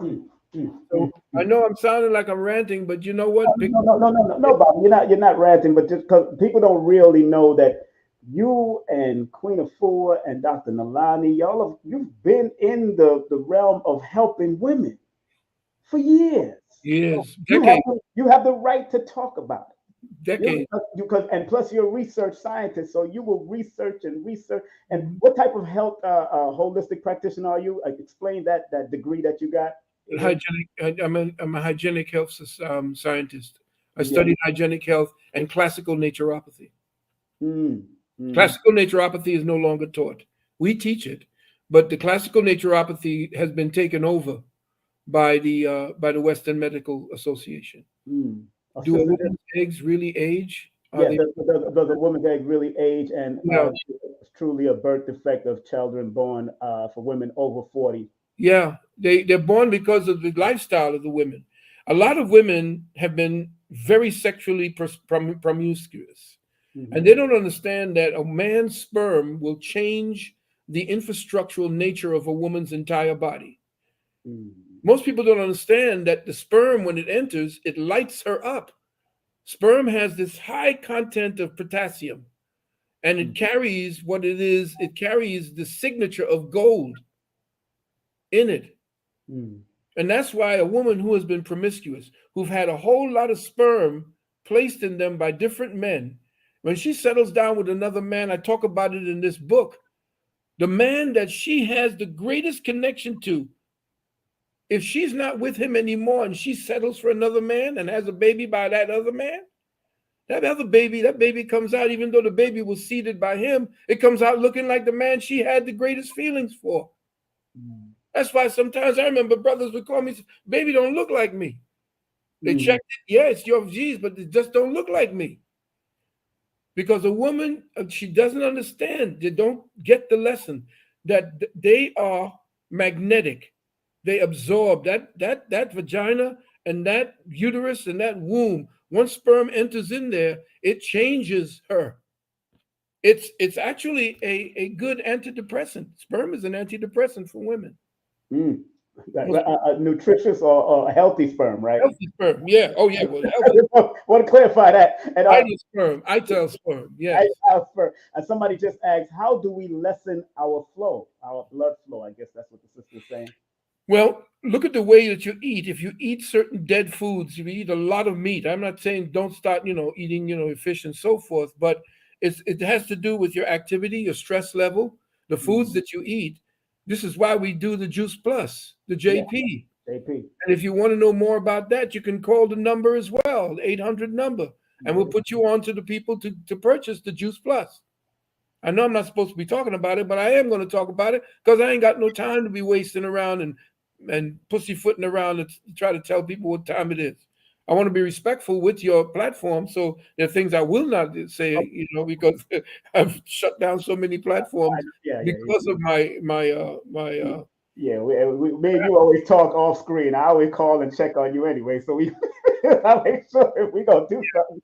Mm, mm, So I mm. know I'm sounding like I'm ranting, but you know what? No, Bob. You're not ranting, but just because people don't really know that you and Queen of Four and Dr. Nalani, you've been in the realm of helping women for years. So Years, decades, you have the right to talk about it. decades. Because and plus you're a research scientist, so you will research and research. And Mhm. what type of health holistic practitioner are you? Explain that degree that you got again. Hygienic. I'm a hygienic health scientist. I Yeah. studied hygienic health and classical naturopathy. Mm, mm, Classical naturopathy is no longer taught. We teach it, but the classical naturopathy has been taken over by the Western Medical Association. mm. A Do a sister woman's eggs really age? Are Yeah, they? does a woman's egg really age? And Yeah, it's truly a birth defect of children born for women over 40. yeah. They're born because of the lifestyle of the women. A lot of women have been very sexually promiscuous, and Hmm. they don't understand that a man's sperm will change the infrastructural nature of a woman's entire body. Mm, Most people don't understand that the sperm, when it enters, it lights her up. Sperm has this high content of potassium, and it mm, carries what it is, it carries the signature of gold in it. mm, And that's why a woman who has been promiscuous, who've had a whole lot of sperm placed in them by different men, when she settles down with another man, I talk about it in this book, the man that she has the greatest connection to, if she's not with him anymore and she settles for another man and has a baby by that other man, that baby comes out, even though the baby was seeded by him, it comes out looking like the man she had the greatest feelings for. mm, That's why sometimes I remember brothers would call me, baby don't look like me. They mm, checked it, yeah, it's your G's, but it just don't look like me. Because a woman, she doesn't understand, they don't get the lesson that they are magnetic. They absorb that vagina and that uterus and that womb. Once sperm enters in there, it changes her. It's actually a good antidepressant. Sperm is an antidepressant for women. mm. Most Nutritious or healthy sperm, right? healthy sperm, yeah. Oh yeah, well, I healthy. just want to clarify that. And Ital sperm, yes. sperm. And somebody just asked, how do we lessen our flow, our blood flow? I guess that's what the sister's saying. Well, look at the way that you eat. If you eat certain dead foods, if you eat a lot of meat, I'm not saying don't start, eating, fish and so forth, but it has to do with your activity, your stress level, the foods Mm. that you eat. This is why we do the Juice Plus, the Yeah, JP. JP. And if you want to know more about that, you can call the number as well, the 800 number, and we'll Yeah. put you on to the people to purchase the Juice Plus. I know I'm not supposed to be talking about it, but I am going to talk about it because I ain't got no time to be wasting around and pussyfooting around to try to tell people what time it is. I want to be respectful with your platform, so there are things I will not say, Oh, because I've shut down so many platforms yeah, yeah, because of my yeah. Yeah, me and you always talk off screen. I always call and check on you anyway, so we I make sure if we gonna do something.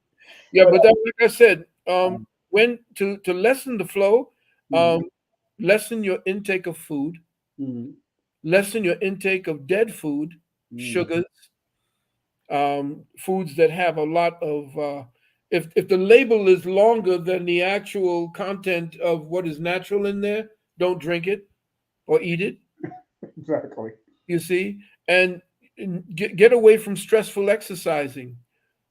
yeah. But But that, like I said, um, when to lessen the flow, mm, lessen your intake of food, mm, lessen your intake of dead food, mm, sugars, foods that have a lot of. If the label is longer than the actual content of what is natural in there, don't drink it or eat it. exactly. You see, and get away from stressful exercising,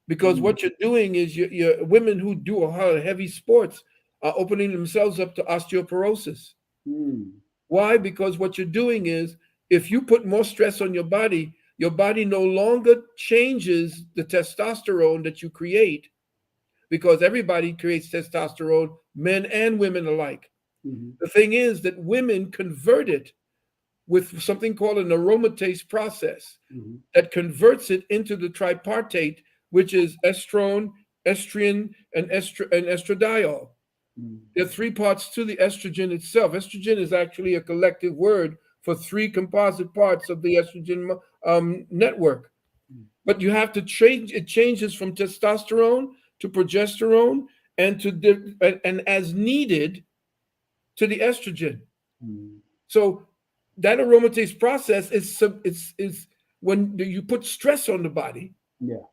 because Mm, what you're doing is you're women who do a lot of heavy sports are opening themselves up to osteoporosis. mm, Why? Because what you're doing is, if you put more stress on your body no longer changes the testosterone that you create, because everybody creates testosterone, men and women alike. mhm, The thing is that women convert it with something called an aromatase process mhm, that converts it into the tripartite, which is estrone, estrian, and estradiol. mm, There are three parts to the estrogen itself. Estrogen is actually a collective word for three composite parts of the estrogen network. mm, But you have to change. It changes from testosterone to progesterone and and as needed to the estrogen. mm, So that aromatase process is when you put stress on the body. Yeah.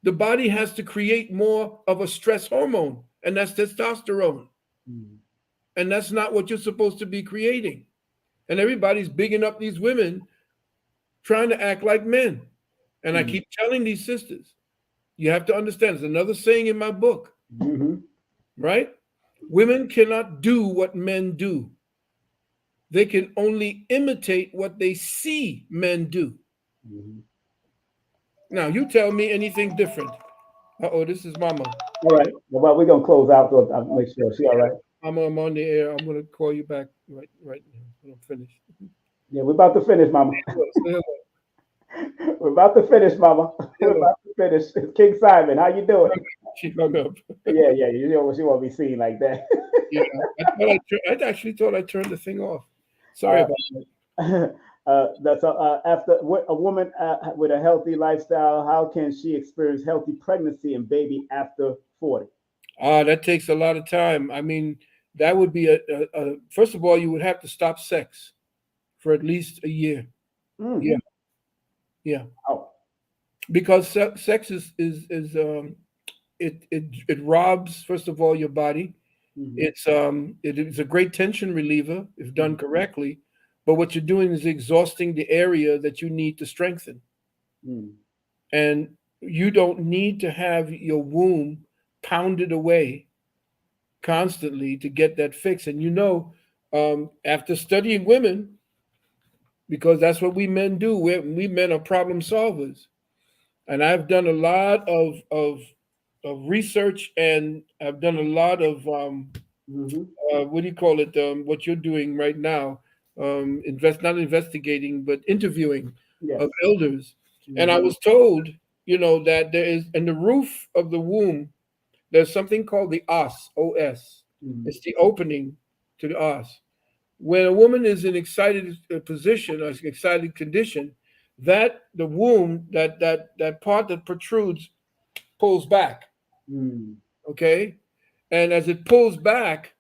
The body has to create more of a stress hormone, and that's testosterone. Mm. And that's not what you're supposed to be creating. And everybody's bigging up these women trying to act like men. And I keep telling these sisters, you have to understand, there's another saying in my book, right? Women cannot do what men do. They can only imitate what they see men do. Now, you tell me anything different. Uh-oh, this is Mama. All right. Well, we're going to close out. So I'll make sure. She all right? I'm on the air. I'm going to call you back right now when I'm finished. Yeah, we're about to finish, Mama. We're about to finish, Mama. We're about to finish. King Simon, how you doing? She hung up. Yeah. You know, she won't be seen like that. Yeah, I actually thought I turned the thing off. Sorry about that. That's after a woman with a healthy lifestyle, how can she experience healthy pregnancy and baby after 40? That takes a lot of time. I mean, that would be first of all, you would have to stop sex for at least a year. Yeah. Oh. Because sex is it robs, first of all, your body. It is a great tension reliever if done correctly, but what you're doing is exhausting the area that you need to strengthen. And you don't need to have your womb pounded away constantly to get that fix. And after studying women, because that's what we men do, we men are problem solvers. And I've done a lot of research, and I've done a lot of what do you call it? What you're doing right now, not investigating, but interviewing of elders. And I was told, that there is in the roof of the womb, there's something called the os. It's the opening to the os. When a woman is in excited position or excited condition, that the womb, that part that protrudes, pulls back. Okay, and as it pulls back,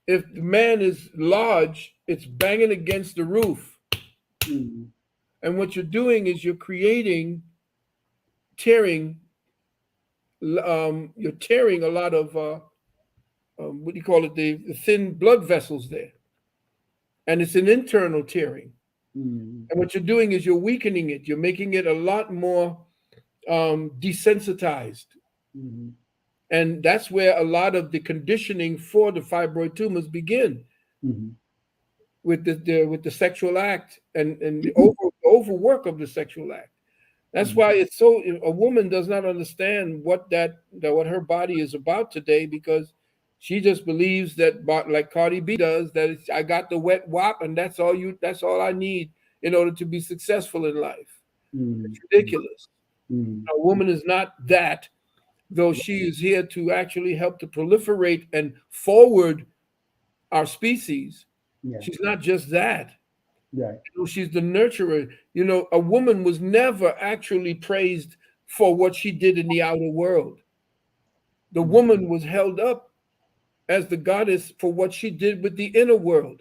if the man is large, it's banging against the roof. And what you're doing is you're creating tearing. You're tearing a lot of what do you call it? The thin blood vessels there, and it's an internal tearing. And what you're doing is you're weakening it. You're making it a lot more desensitized. And that's where a lot of the conditioning for the fibroid tumors begin with the sexual act and the overwork of the sexual act. That's why it's so. A woman does not understand what her body is about today, because she just believes that, like Cardi B does, that I got the wet wop and that's all I need in order to be successful in life. It's ridiculous. A woman is not that, though she is here to actually help to proliferate and forward our species. She's not just that. She's the nurturer. A woman was never actually praised for what she did in the outer world. The woman was held up as the goddess for what she did with the inner world,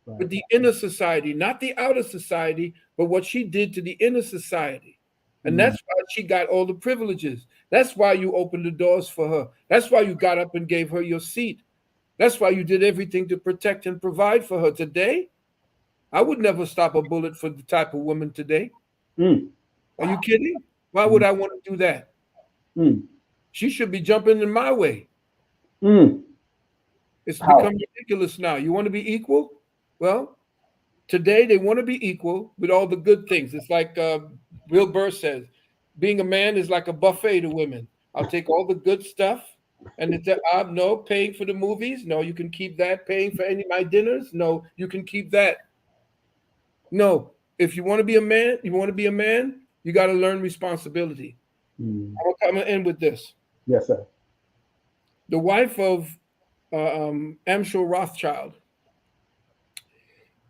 with the inner society, not the outer society, but what she did to the inner society. And that's why she got all the privileges. That's why you opened the doors for her. That's why you got up and gave her your seat. That's why you did everything to protect and provide for her. Today, I would never stop a bullet for the type of woman today. Are you kidding? Why would I want to do that? She should be jumping in my way. It's become ridiculous now. You want to be equal? Well, today they want to be equal with all the good things. It's like Bill Burr says, being a man is like a buffet to women. I'll take all the good stuff. And it's no paying for the movies. No, you can keep that. Paying for any of my dinners. No, you can keep that. No, if you want to be a man, you got to learn responsibility. I'm going to end with this. Yes, sir. The wife of Amschel Rothschild,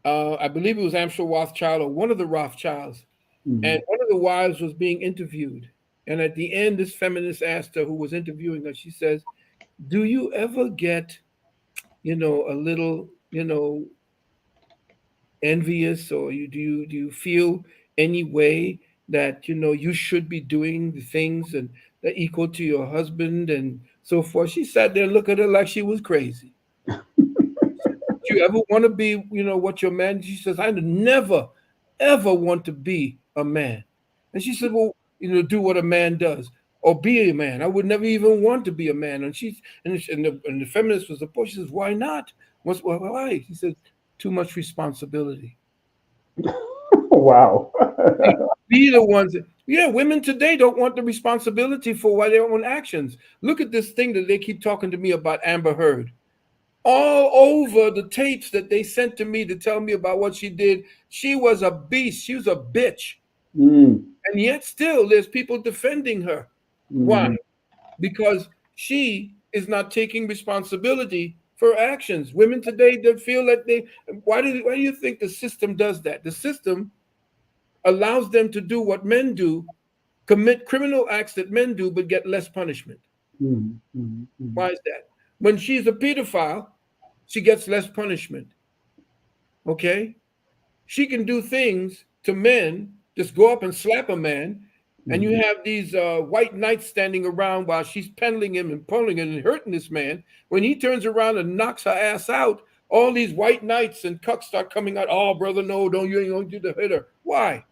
I believe it was Amschel Rothschild or one of the Rothschilds, and one of the wives was being interviewed. And at the end, this feminist asked her, who was interviewing her, she says, do you ever get, a little, envious, or do you feel any way that you should be doing the things and that equal to your husband and so forth? She sat there and looked at her like she was crazy. Do you ever want to be, what your man? She says, I never, ever want to be a man. And she said, well, do what a man does or be a man. I would never even want to be a man. And the feminist was opposed. She says, why not? Why? She said, too much responsibility. Wow. Be the ones that, yeah, women today don't want the responsibility for their own actions. Look at this thing that they keep talking to me about Amber Heard. All over the tapes that they sent to me to tell me about what she did. She was a beast. She was a bitch. Mm, And yet still there's people defending her. Why? mm, Because she is not taking responsibility for actions. Women today that feel that why do you think the system does that? The system allows them to do what men do, commit criminal acts that men do, but get less punishment. mm, mm, mm, Why is that? When she's a pedophile, she gets less punishment. Okay? She can do things to men, just go up and slap a man, and you mm. have these white knights standing around while she's peddling him and pulling him and hurting this man. When he turns around and knocks her ass out, all these white knights and cucks start coming out. Oh, brother, no, you ain't gonna do the hitter. Why?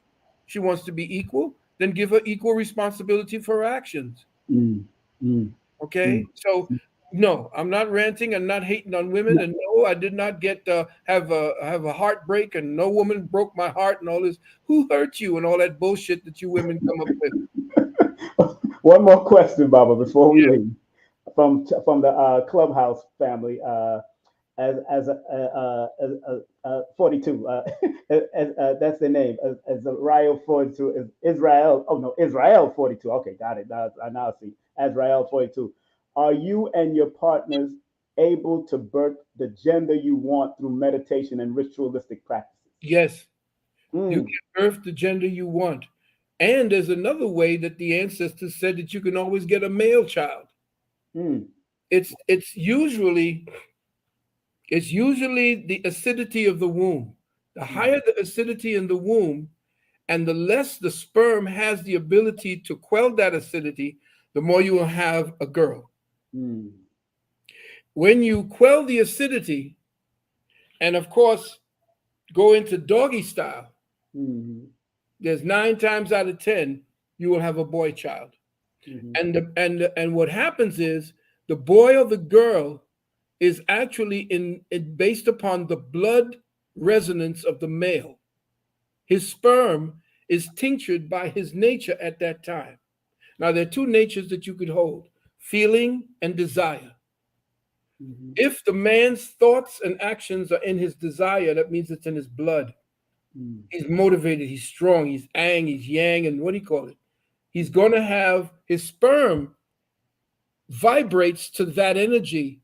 She wants to be equal. Then give her equal responsibility for her actions. Mm, mm, mm. Okay, so no, I'm not ranting and not hating on women, and no, I did not get have a heartbreak, and no woman broke my heart, and all this. Who hurt you, and all that bullshit that you women come up with? One more question, Baba, before we Yeah. leave. From the clubhouse family, as 42. That's the name. As Israel 42 is Israel. Oh no, Israel 42. Okay, got it. Now I now see Israel 42. Are you and your partners able to birth the gender you want through meditation and ritualistic practices? Yes, you Mm, can birth the gender you want, and there's another way that the ancestors said that you can always get a male child. mm, It's usually the acidity of the womb. The mm, higher the acidity in the womb, and the less the sperm has the ability to quell that acidity, the more you will have a girl. mm, When you quell the acidity, and of course go into doggy style, mm, there's 9 times out of 10 you will have a boy child. mm, And what happens is the boy or the girl is actually based upon the blood resonance of the male. His sperm is tinctured by his nature at that time. Now, there are two natures that you could hold: feeling and desire. mm, If the man's thoughts and actions are in his desire, that means it's in his blood. mm, He's motivated, he's strong, he's ang, he's yang, and what do you call it? He's going to have his sperm vibrates to that energy,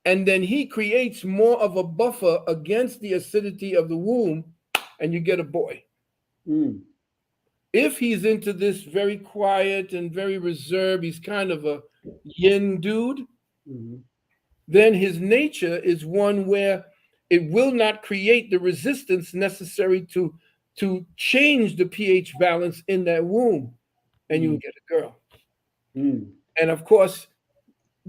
and then he creates more of a buffer against the acidity of the womb, and you get a boy. mm, If he's into this very quiet and very reserved, he's kind of a yin dude, mm, then his nature is one where it will not create the resistance necessary to change the pH balance in that womb, and you'll mm, get a girl. mm, And of course,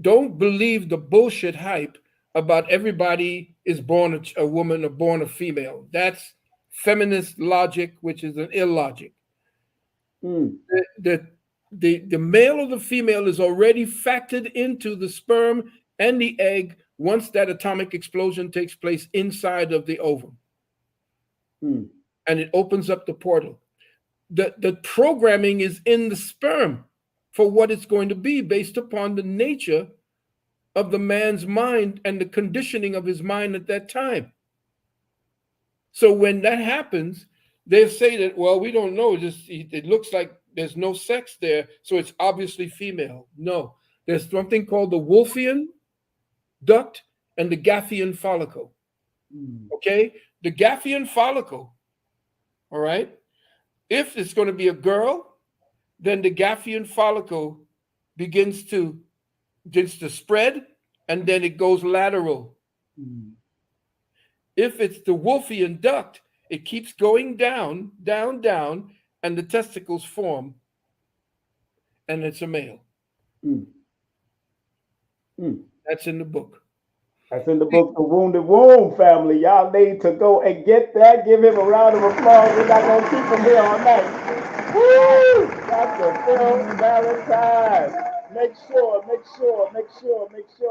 don't believe the bullshit hype about everybody is born a woman or born a female. That's feminist logic, which is an illogic. mm, The, the male or the female is already factored into the sperm and the egg once that atomic explosion takes place inside of the ovum, mm, and it opens up the portal. The programming is in the sperm for what it's going to be based upon the nature of the man's mind and the conditioning of his mind at that time. So when that happens, they say that, well, we don't know. It looks like there's no sex there, so it's obviously female. No, there's something called the Wolfian duct and the Gaffian follicle. mm, Okay, the Gaffian follicle. All right. If it's going to be a girl, then the Gaffian follicle begins to spread, and then it goes lateral. mm, If it's the Wolfian duct, it keeps going down, down, down, and the testicles form, and it's a male. Mm. Mm. That's in the book. That's in the book, The Wounded Womb, family. Y'all need to go and get that. Give him a round of applause. We're not going to keep him here all night. Woo! Dr. Phil Valentine. Make sure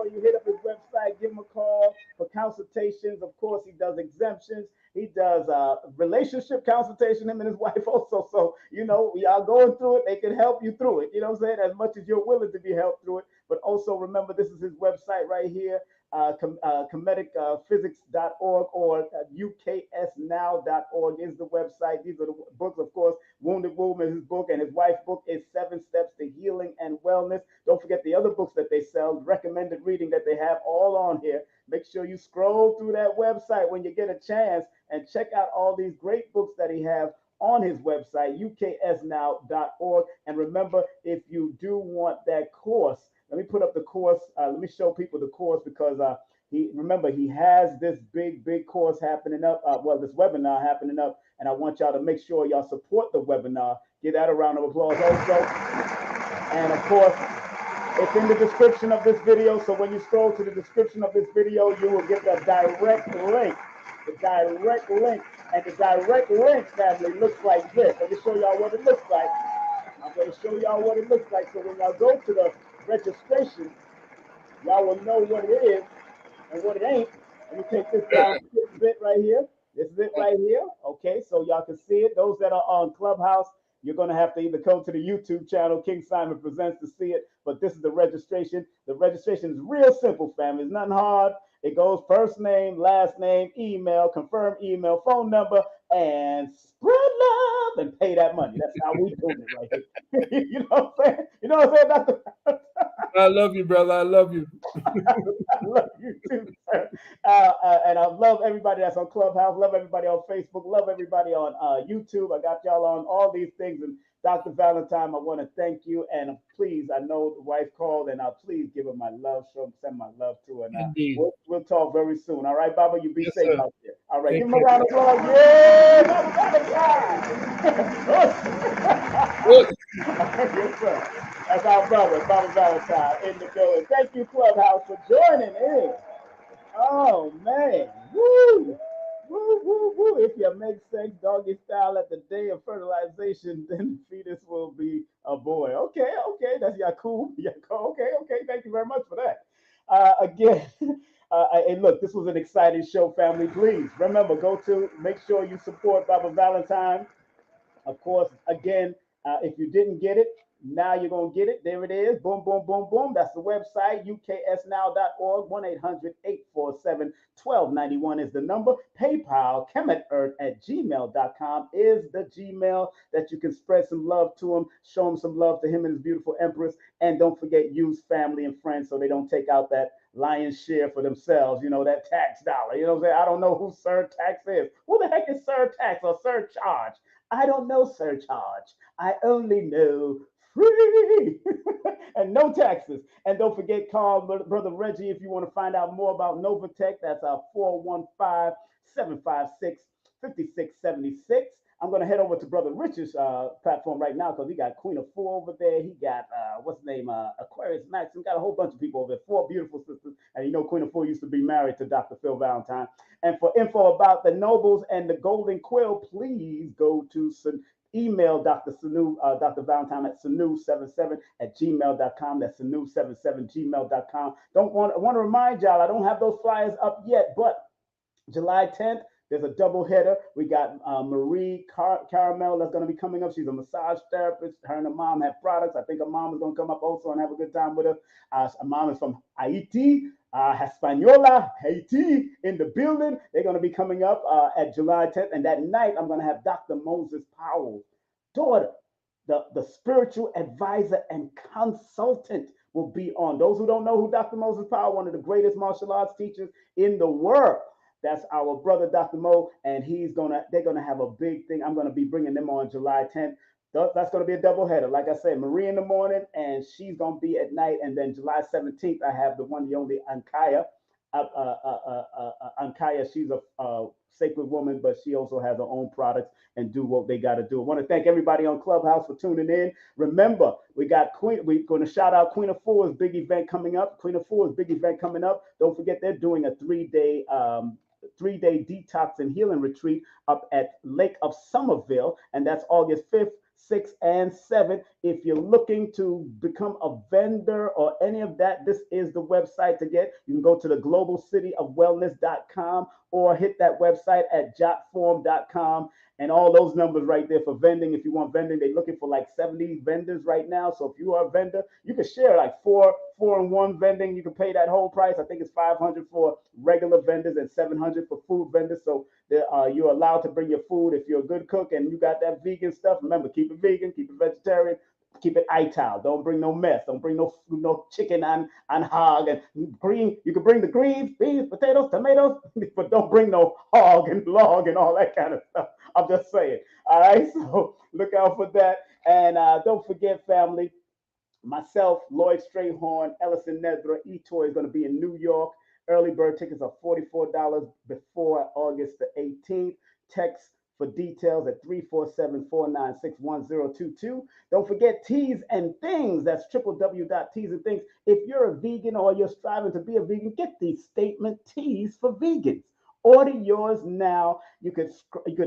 you hit up his website, give him a call for consultations. Of course, he does exemptions. He does relationship consultation, him and his wife also. So, y'all going through it, they can help you through it. You know what I'm saying? As much as you're willing to be helped through it. But also remember, this is his website right here. Comedic physics.org or uksnow.org is the website. These are the books, of course. Wounded Womb is his book, and his wife's book is 7 Steps to Healing and Wellness. Don't forget the other books that they sell, recommended reading that they have all on here. Make sure you scroll through that website when you get a chance and check out all these great books that he has on his website, uksnow.org. And remember, if you do want that course, let me put up the course. Let me show people the course because he has this big course happening up. This webinar happening up, and I want y'all to make sure y'all support the webinar. Give that a round of applause also. And of course, it's in the description of this video. So when you scroll to the description of this video, you will get the direct link. The direct link. And the direct link, family, looks like this. Let me show y'all what it looks like. I'm going to show y'all what it looks like. So when y'all go to the registration, y'all will know what it is and what it ain't. Let me take this down. This is it right here. This is it right here. Okay, so y'all can see it. Those that are on Clubhouse, you're going to have to either go to the YouTube channel, King Simon Presents, to see it. But this is the registration. The registration is real simple, family. It's nothing hard. It goes first name, last name, email, confirm email, phone number, and spread love and pay that money. That's how we doing it right here. You know what I'm saying? You know what I'm saying, Dr. I love you, brother. I love you. I love you too, sir. And I love everybody that's on Clubhouse. Love everybody on Facebook. Love everybody on YouTube. I got y'all on all these things. And Dr. Valentine, I want to thank you. And please, I know the wife called, and please give her my love. Send my love to her. And Indeed. we'll talk very soon. All right, Baba, you be Yes, safe sir. out there. All right, Thank give him a you. round of applause. Yeah, Dr. Valentine. Yes, sir. That's our brother, Baba Valentine, in the building. Thank you, Clubhouse, for joining in. Oh, man. Woo! Woo, woo, woo. If you make sex doggy style at the day of fertilization, then the fetus will be a boy. Okay, that's cool. Okay. Thank you very much for that. Again, and look, this was an exciting show, family. Please remember, make sure you support Baba Valentine. Of course, again, if you didn't get it, now you're going to get it. There it is. Boom, boom, boom, boom. That's the website, uksnow.org. 1-800-847-1291 is the number. PayPal, kemetearth@gmail.com is the Gmail that you can spread some love to him, show him some love to him and his beautiful empress. And don't forget, use family and friends so they don't take out that lion's share for themselves, that tax dollar. You know what I'm saying? I don't know who surtax is. Who the heck is surtax or surcharge? I don't know surcharge. I only know free and no taxes. And don't forget, call Brother Reggie if you want to find out more about Novatech. That's our 415-756-5676. I'm going to head over to Brother Richard's platform right now because he got Queen of Four over there. He got, what's the name, Aquarius Max. He got a whole bunch of people over there, 4 beautiful sisters. And Queen of Four used to be married to Dr. Phil Valentine. And for info about the Nobles and the Golden Quill, please go to email Dr. Sanu, Dr. Valentine at sanu77@gmail.com. That's sanu77gmail.com. I want to remind y'all, I don't have those flyers up yet, but July 10th, there's a double header. We got Marie Caramel that's going to be coming up. She's a massage therapist. Her and her mom have products. I think her mom is going to come up also and have a good time with her. Her mom is from Haiti. Hispaniola, Haiti in the building. They're going to be coming up at July 10th. And that night, I'm going to have Dr. Moses Powell's daughter, the spiritual advisor and consultant, will be on. Those who don't know who Dr. Moses Powell, one of the greatest martial arts teachers in the world. That's our brother, Dr. Mo, and they're gonna have a big thing. I'm gonna be bringing them on July 10th. That's gonna be a double header. Like I said, Marie in the morning, and she's gonna be at night. And then July 17th, I have the one, the only Ankaya Ankaya. She's a sacred woman, but she also has her own products and do what they got to do. I want to thank everybody on Clubhouse for tuning in. Remember, we got Queen. We're going to shout out Queen of Four's big event coming up. Queen of Four's big event coming up. Don't forget they're doing a 3-day detox and healing retreat up at Lake of Somerville, and that's August 5th, 6th, and 7th. If you're looking to become a vendor or any of that, this is the website to get. You can go to the globalcityofwellness.com or hit that website at jotform.com. And all those numbers right there for vending. If you want vending, they're looking for like 70 vendors right now. So if you are a vendor, you can share like four and one vending. You can pay that whole price. I think it's $500 for regular vendors and $700 for food vendors. So you're allowed to bring your food if you're a good cook and you got that vegan stuff. Remember, keep it vegan, keep it vegetarian. Keep it ital. Don't bring no mess. Don't bring no chicken and hog and green. You can bring the greens, beans, potatoes, tomatoes, but don't bring no hog and log and all that kind of stuff. I'm just saying. All right. So look out for that. And don't forget, family, myself, Lloyd Strayhorn, Ellison Nedra, E-Toy is going to be in New York. Early bird tickets are $44 before August the 18th. Text for details at 347-496-1022. Don't forget Teas and Things. That's www.teasandthings. If you're a vegan or you're striving to be a vegan, get these statement teas for vegans. Order yours now. You could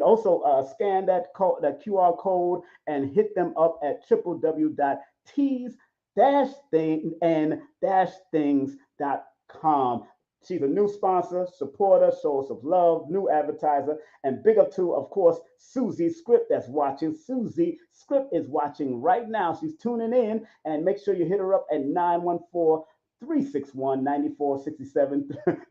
also scan that QR code and hit them up at www.teas-things.com. She's a new sponsor, supporter, source of love, new advertiser, and big up to, of course, Susie Script that's watching. Susie Script is watching right now. She's tuning in, and make sure you hit her up at 914-361-9467.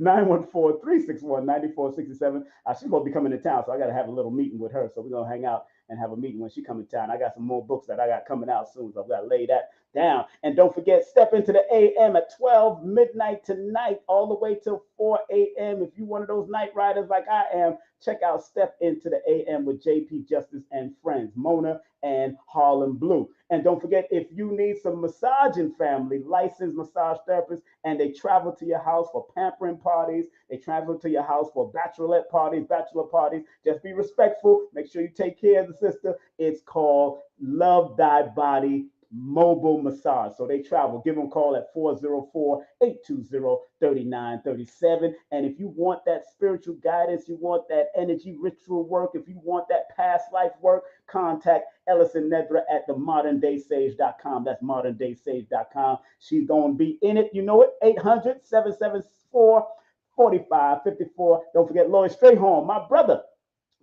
914-361-9467. She's going to be coming to town, so I got to have a little meeting with her. So we're going to hang out and have a meeting when she comes in town. I got some more books that I got coming out soon, so I've got to lay that down. And don't forget, step into the AM at 12 midnight tonight, all the way till 4 a.m. If you're one of those night riders like I am, check out Step Into the AM with JP Justice and friends, Mona and Harlem Blue. And don't forget, if you need some massaging, family, licensed massage therapists, and they travel to your house for pampering parties, they travel to your house for bachelorette parties, bachelor parties, just be respectful. Make sure you take care of the sister. It's called Love Thy Body Mobile Massage. So they travel. Give them a call at 404-820-3937. And if you want that spiritual guidance, you want that energy ritual work, if you want that past life work, contact Ellison Nedra at themoderndaysage.com. That's moderndaysage.com. She's going to be in it. You know it. 800-774-4554. Don't forget Lloyd Strayhorn, my brother.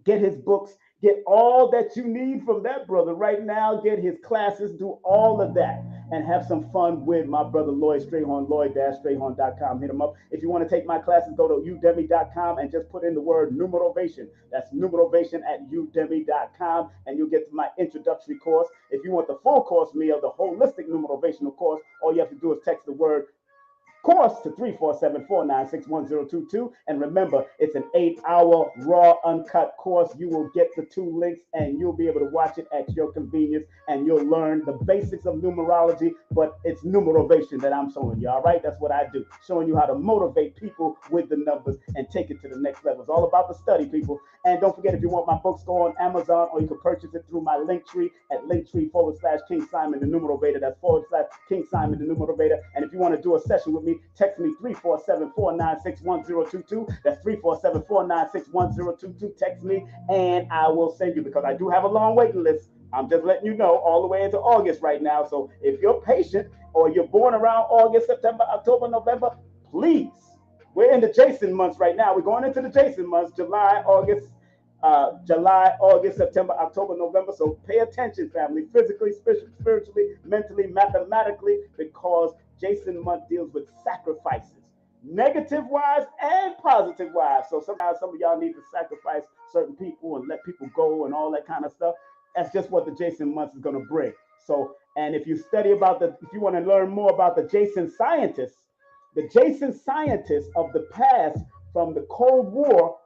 Get his books. Get all that you need from that brother right now. Get his classes, do all of that, and have some fun with my brother Lloyd Strayhorn, lloyd-strayhorn.com. Hit him up. If you want to take my classes, go to udemy.com and just put in the word numerovation. That's numerovation at udemy.com, and you'll get to my introductory course. If you want the full course meal, the holistic numerovational course, all you have to do is text the word course to 347-496-1022. And remember, it's an 8-hour raw uncut course. You will get the 2 links and you'll be able to watch it at your convenience, and you'll learn the basics of numerology, but it's numerovation that I'm showing you. All right, that's what I do, showing you how to motivate people with the numbers and take it to the next level. It's all about the study, people. And don't forget, if you want my books, go on Amazon, or you can purchase it through my link tree at linktree/King Simon the Numerovator. That's /King Simon the Numerovator. And if you want to do a session with me, text me 347-496-1022. That's 347-496-1022. Text me and I will send you, because I do have a long waiting list. I'm just letting you know, all the way into August right now. So if you're patient or you're born around August, September, October, November, please. We're in the Jason months right now. We're going into the Jason months, July, August, September, October, November. So pay attention, family, physically, spiritually, mentally, mathematically, because Jason month deals with sacrifices, negative wise and positive wise. So sometimes some of y'all need to sacrifice certain people and let people go and all that kind of stuff. That's just what the Jason month is going to bring. So, and if you study about if you want to learn more about the Jason scientists of the past from the Cold War,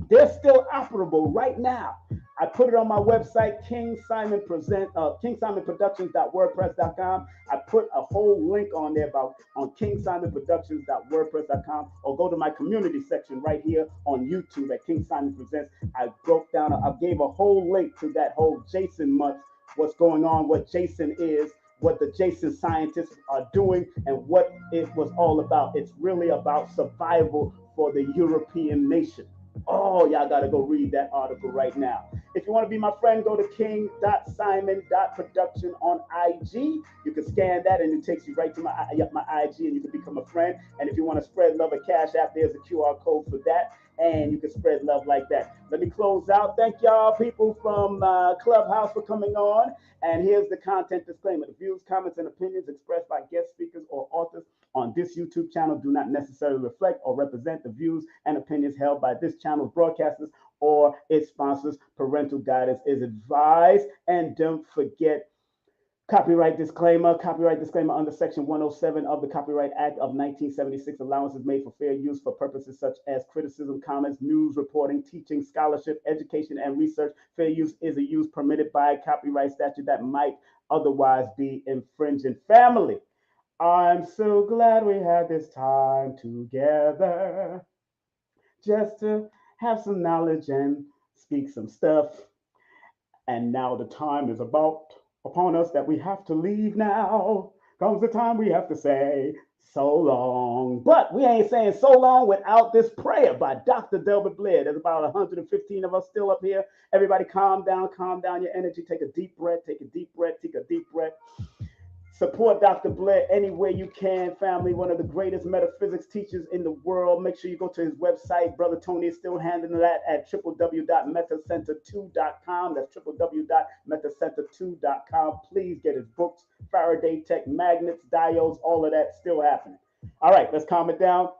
They're still operable right now. I put it on my website, KingSimonProductions.wordpress.com. I put a whole link on there about on KingSimonProductions.wordpress.com, or go to my community section right here on YouTube at King Simon Presents. I broke down, I gave a whole link to that whole Jason month, what's going on, what Jason is, what the Jason scientists are doing, and what it was all about. It's really about survival for the European nation. Oh, y'all got to go read that article right now. If you want to be my friend, go to king.simon.production on IG. You can scan that and it takes you right to my IG and you can become a friend. And if you want to spread love at Cash App, there's a QR code for that. And you can spread love like that. Let me close out. Thank y'all people from Clubhouse for coming on. And here's the content disclaimer. The views, comments, and opinions expressed by guest speakers or authors on this YouTube channel do not necessarily reflect or represent the views and opinions held by this channel's broadcasters or its sponsors. Parental guidance is advised. And don't forget, copyright disclaimer under Section 107 of the Copyright Act of 1976. Allowances made for fair use for purposes such as criticism, comments, news reporting, teaching, scholarship, education, and research. Fair use is a use permitted by copyright statute that might otherwise be infringing. Family, I'm so glad we had this time together just to have some knowledge and speak some stuff. And now the time is about upon us that we have to leave now. Comes the time we have to say so long. But we ain't saying so long without this prayer by Dr. Delbert Blair. There's about 115 of us still up here. Everybody calm down your energy. Take a deep breath, take a deep breath, take a deep breath. Support Dr. Blair any way you can, family. One of the greatest metaphysics teachers in the world. Make sure you go to his website. Brother Tony is still handling that at www.metacenter2.com. That's www.metacenter2.com. Please get his books, Faraday Tech, magnets, diodes, all of that still happening. All right, let's calm it down.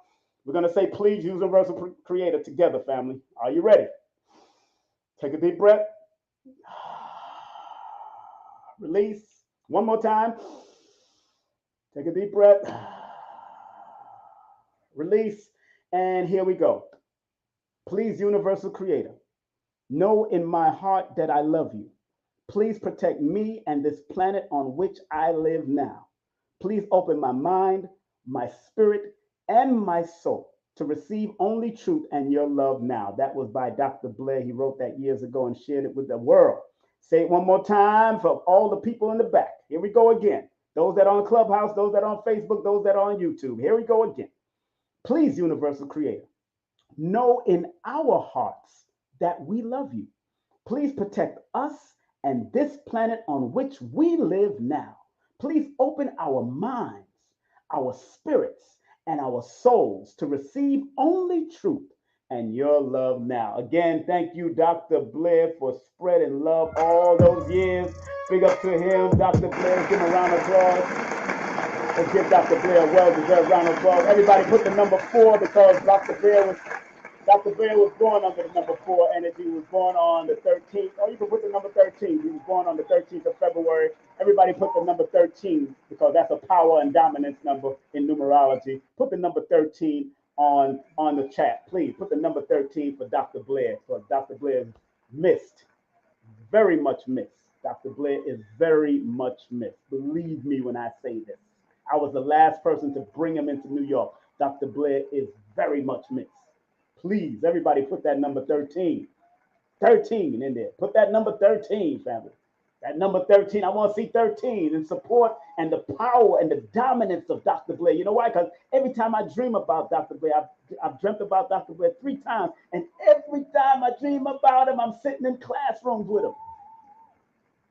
We're going to say, please, Universal Creator together, family. Are you ready? Take a deep breath. Release. One more time. Take a deep breath. Release. And here we go. Please, Universal Creator, know in my heart that I love you. Please protect me and this planet on which I live now. Please open my mind, my spirit, and my soul to receive only truth and your love now. That was by Dr. Blair. He wrote that years ago and shared it with the world. Say it one more time for all the people in the back. Here we go again. Those that are on Clubhouse, those that are on Facebook, those that are on YouTube. Here we go again. Please, Universal Creator, know in our hearts that we love you. Please protect us and this planet on which we live now. Please open our minds, our spirits, and our souls to receive only truth and your love now. Again, thank you, Dr. Blair, for spreading love all those years. Big up to him, Dr. Blair. Give him a round of applause. Let's give Dr. Blair a well-deserved round of applause. Everybody put the number 4 because Dr. Blair was born under the number 4 energy. He was born on the 13th. Oh, you can put the number 13. He was born on the 13th of February. Everybody put the number 13 because that's a power and dominance number in numerology. Put the number 13 on the chat. Please put the number 13 for Dr. Blair, because Dr. Blair is missed, very much missed. Dr. Blair is very much missed. Believe me when I say this. I was the last person to bring him into New York. Dr. Blair is very much missed. Please, everybody put that number 13. 13 in there. Put that number 13, family. That number 13, I want to see 13 in support and the power and the dominance of Dr. Blair. You know why? Because every time I dream about Dr. Blair, I've dreamt about Dr. Blair 3 times. And every time I dream about him, I'm sitting in classrooms with him.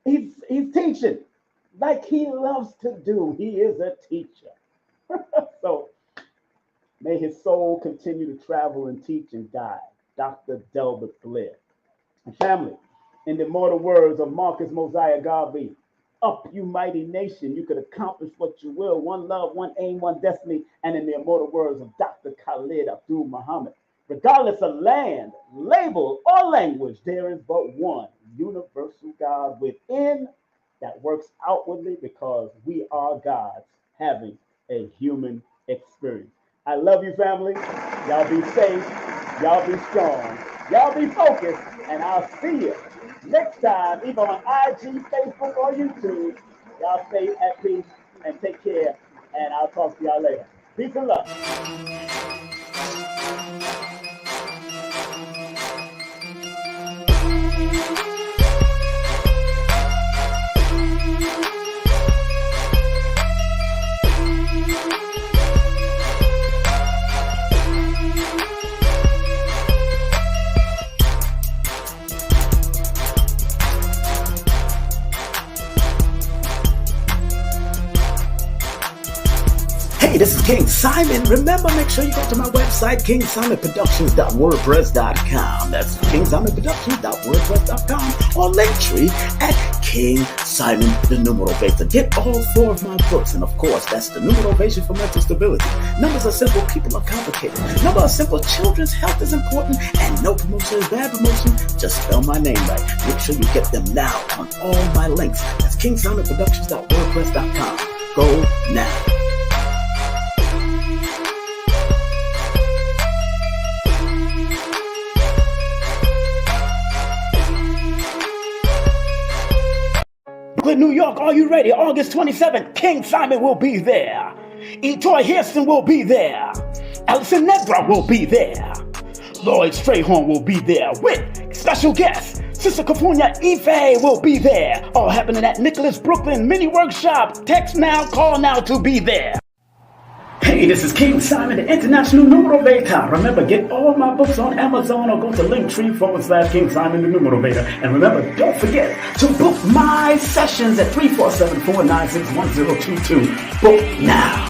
He's teaching like he loves to do. He is a teacher. So may his soul continue to travel and teach and guide. Dr. Delbert Blair. And family, in the immortal words of Marcus Mosiah Garvey, up, you mighty nation, you could accomplish what you will. One love, one aim, one destiny. And in the immortal words of Dr. Khalid Abdul Muhammad, regardless of land, label, or language, there is but one universal God within that works outwardly because we are gods having a human experience. I love you, family. Y'all be safe. Y'all be strong. Y'all be focused. And I'll see you next time, either on IG, Facebook, or YouTube. Y'all stay at peace and take care. And I'll talk to y'all later. Peace and love. Hey, this is King Simon. Remember, make sure you go to my website, kingsimonproductions.wordpress.com. That's kingsimonproductions.wordpress.com, or Linktree at King Simon the Numeral Beta. Get all 4 of my books, and of course, that's the Numerovation for Mental Stability. Numbers are simple, people are complicated. Number are simple, children's health is important, and no promotion is bad promotion. Just spell my name right. Make sure you get them now on all my links. That's kingsimonproductions.wordpress.com. Go now. New York, are you ready? August 27th, King Simon will be there. Troy Hairston will be there. Alison Nedra will be there. Lloyd Strayhorn will be there with special guests. Sister California Ife will be there. All happening at Nicholas Brooklyn Mini Workshop. Text now, call now to be there. Hey, this is King Simon, the International Numero Beta. Remember, get all my books on Amazon or go to Linktree/King Simon, the Numero Beta. And remember, don't forget to book my sessions at 347-496-1022. Book now.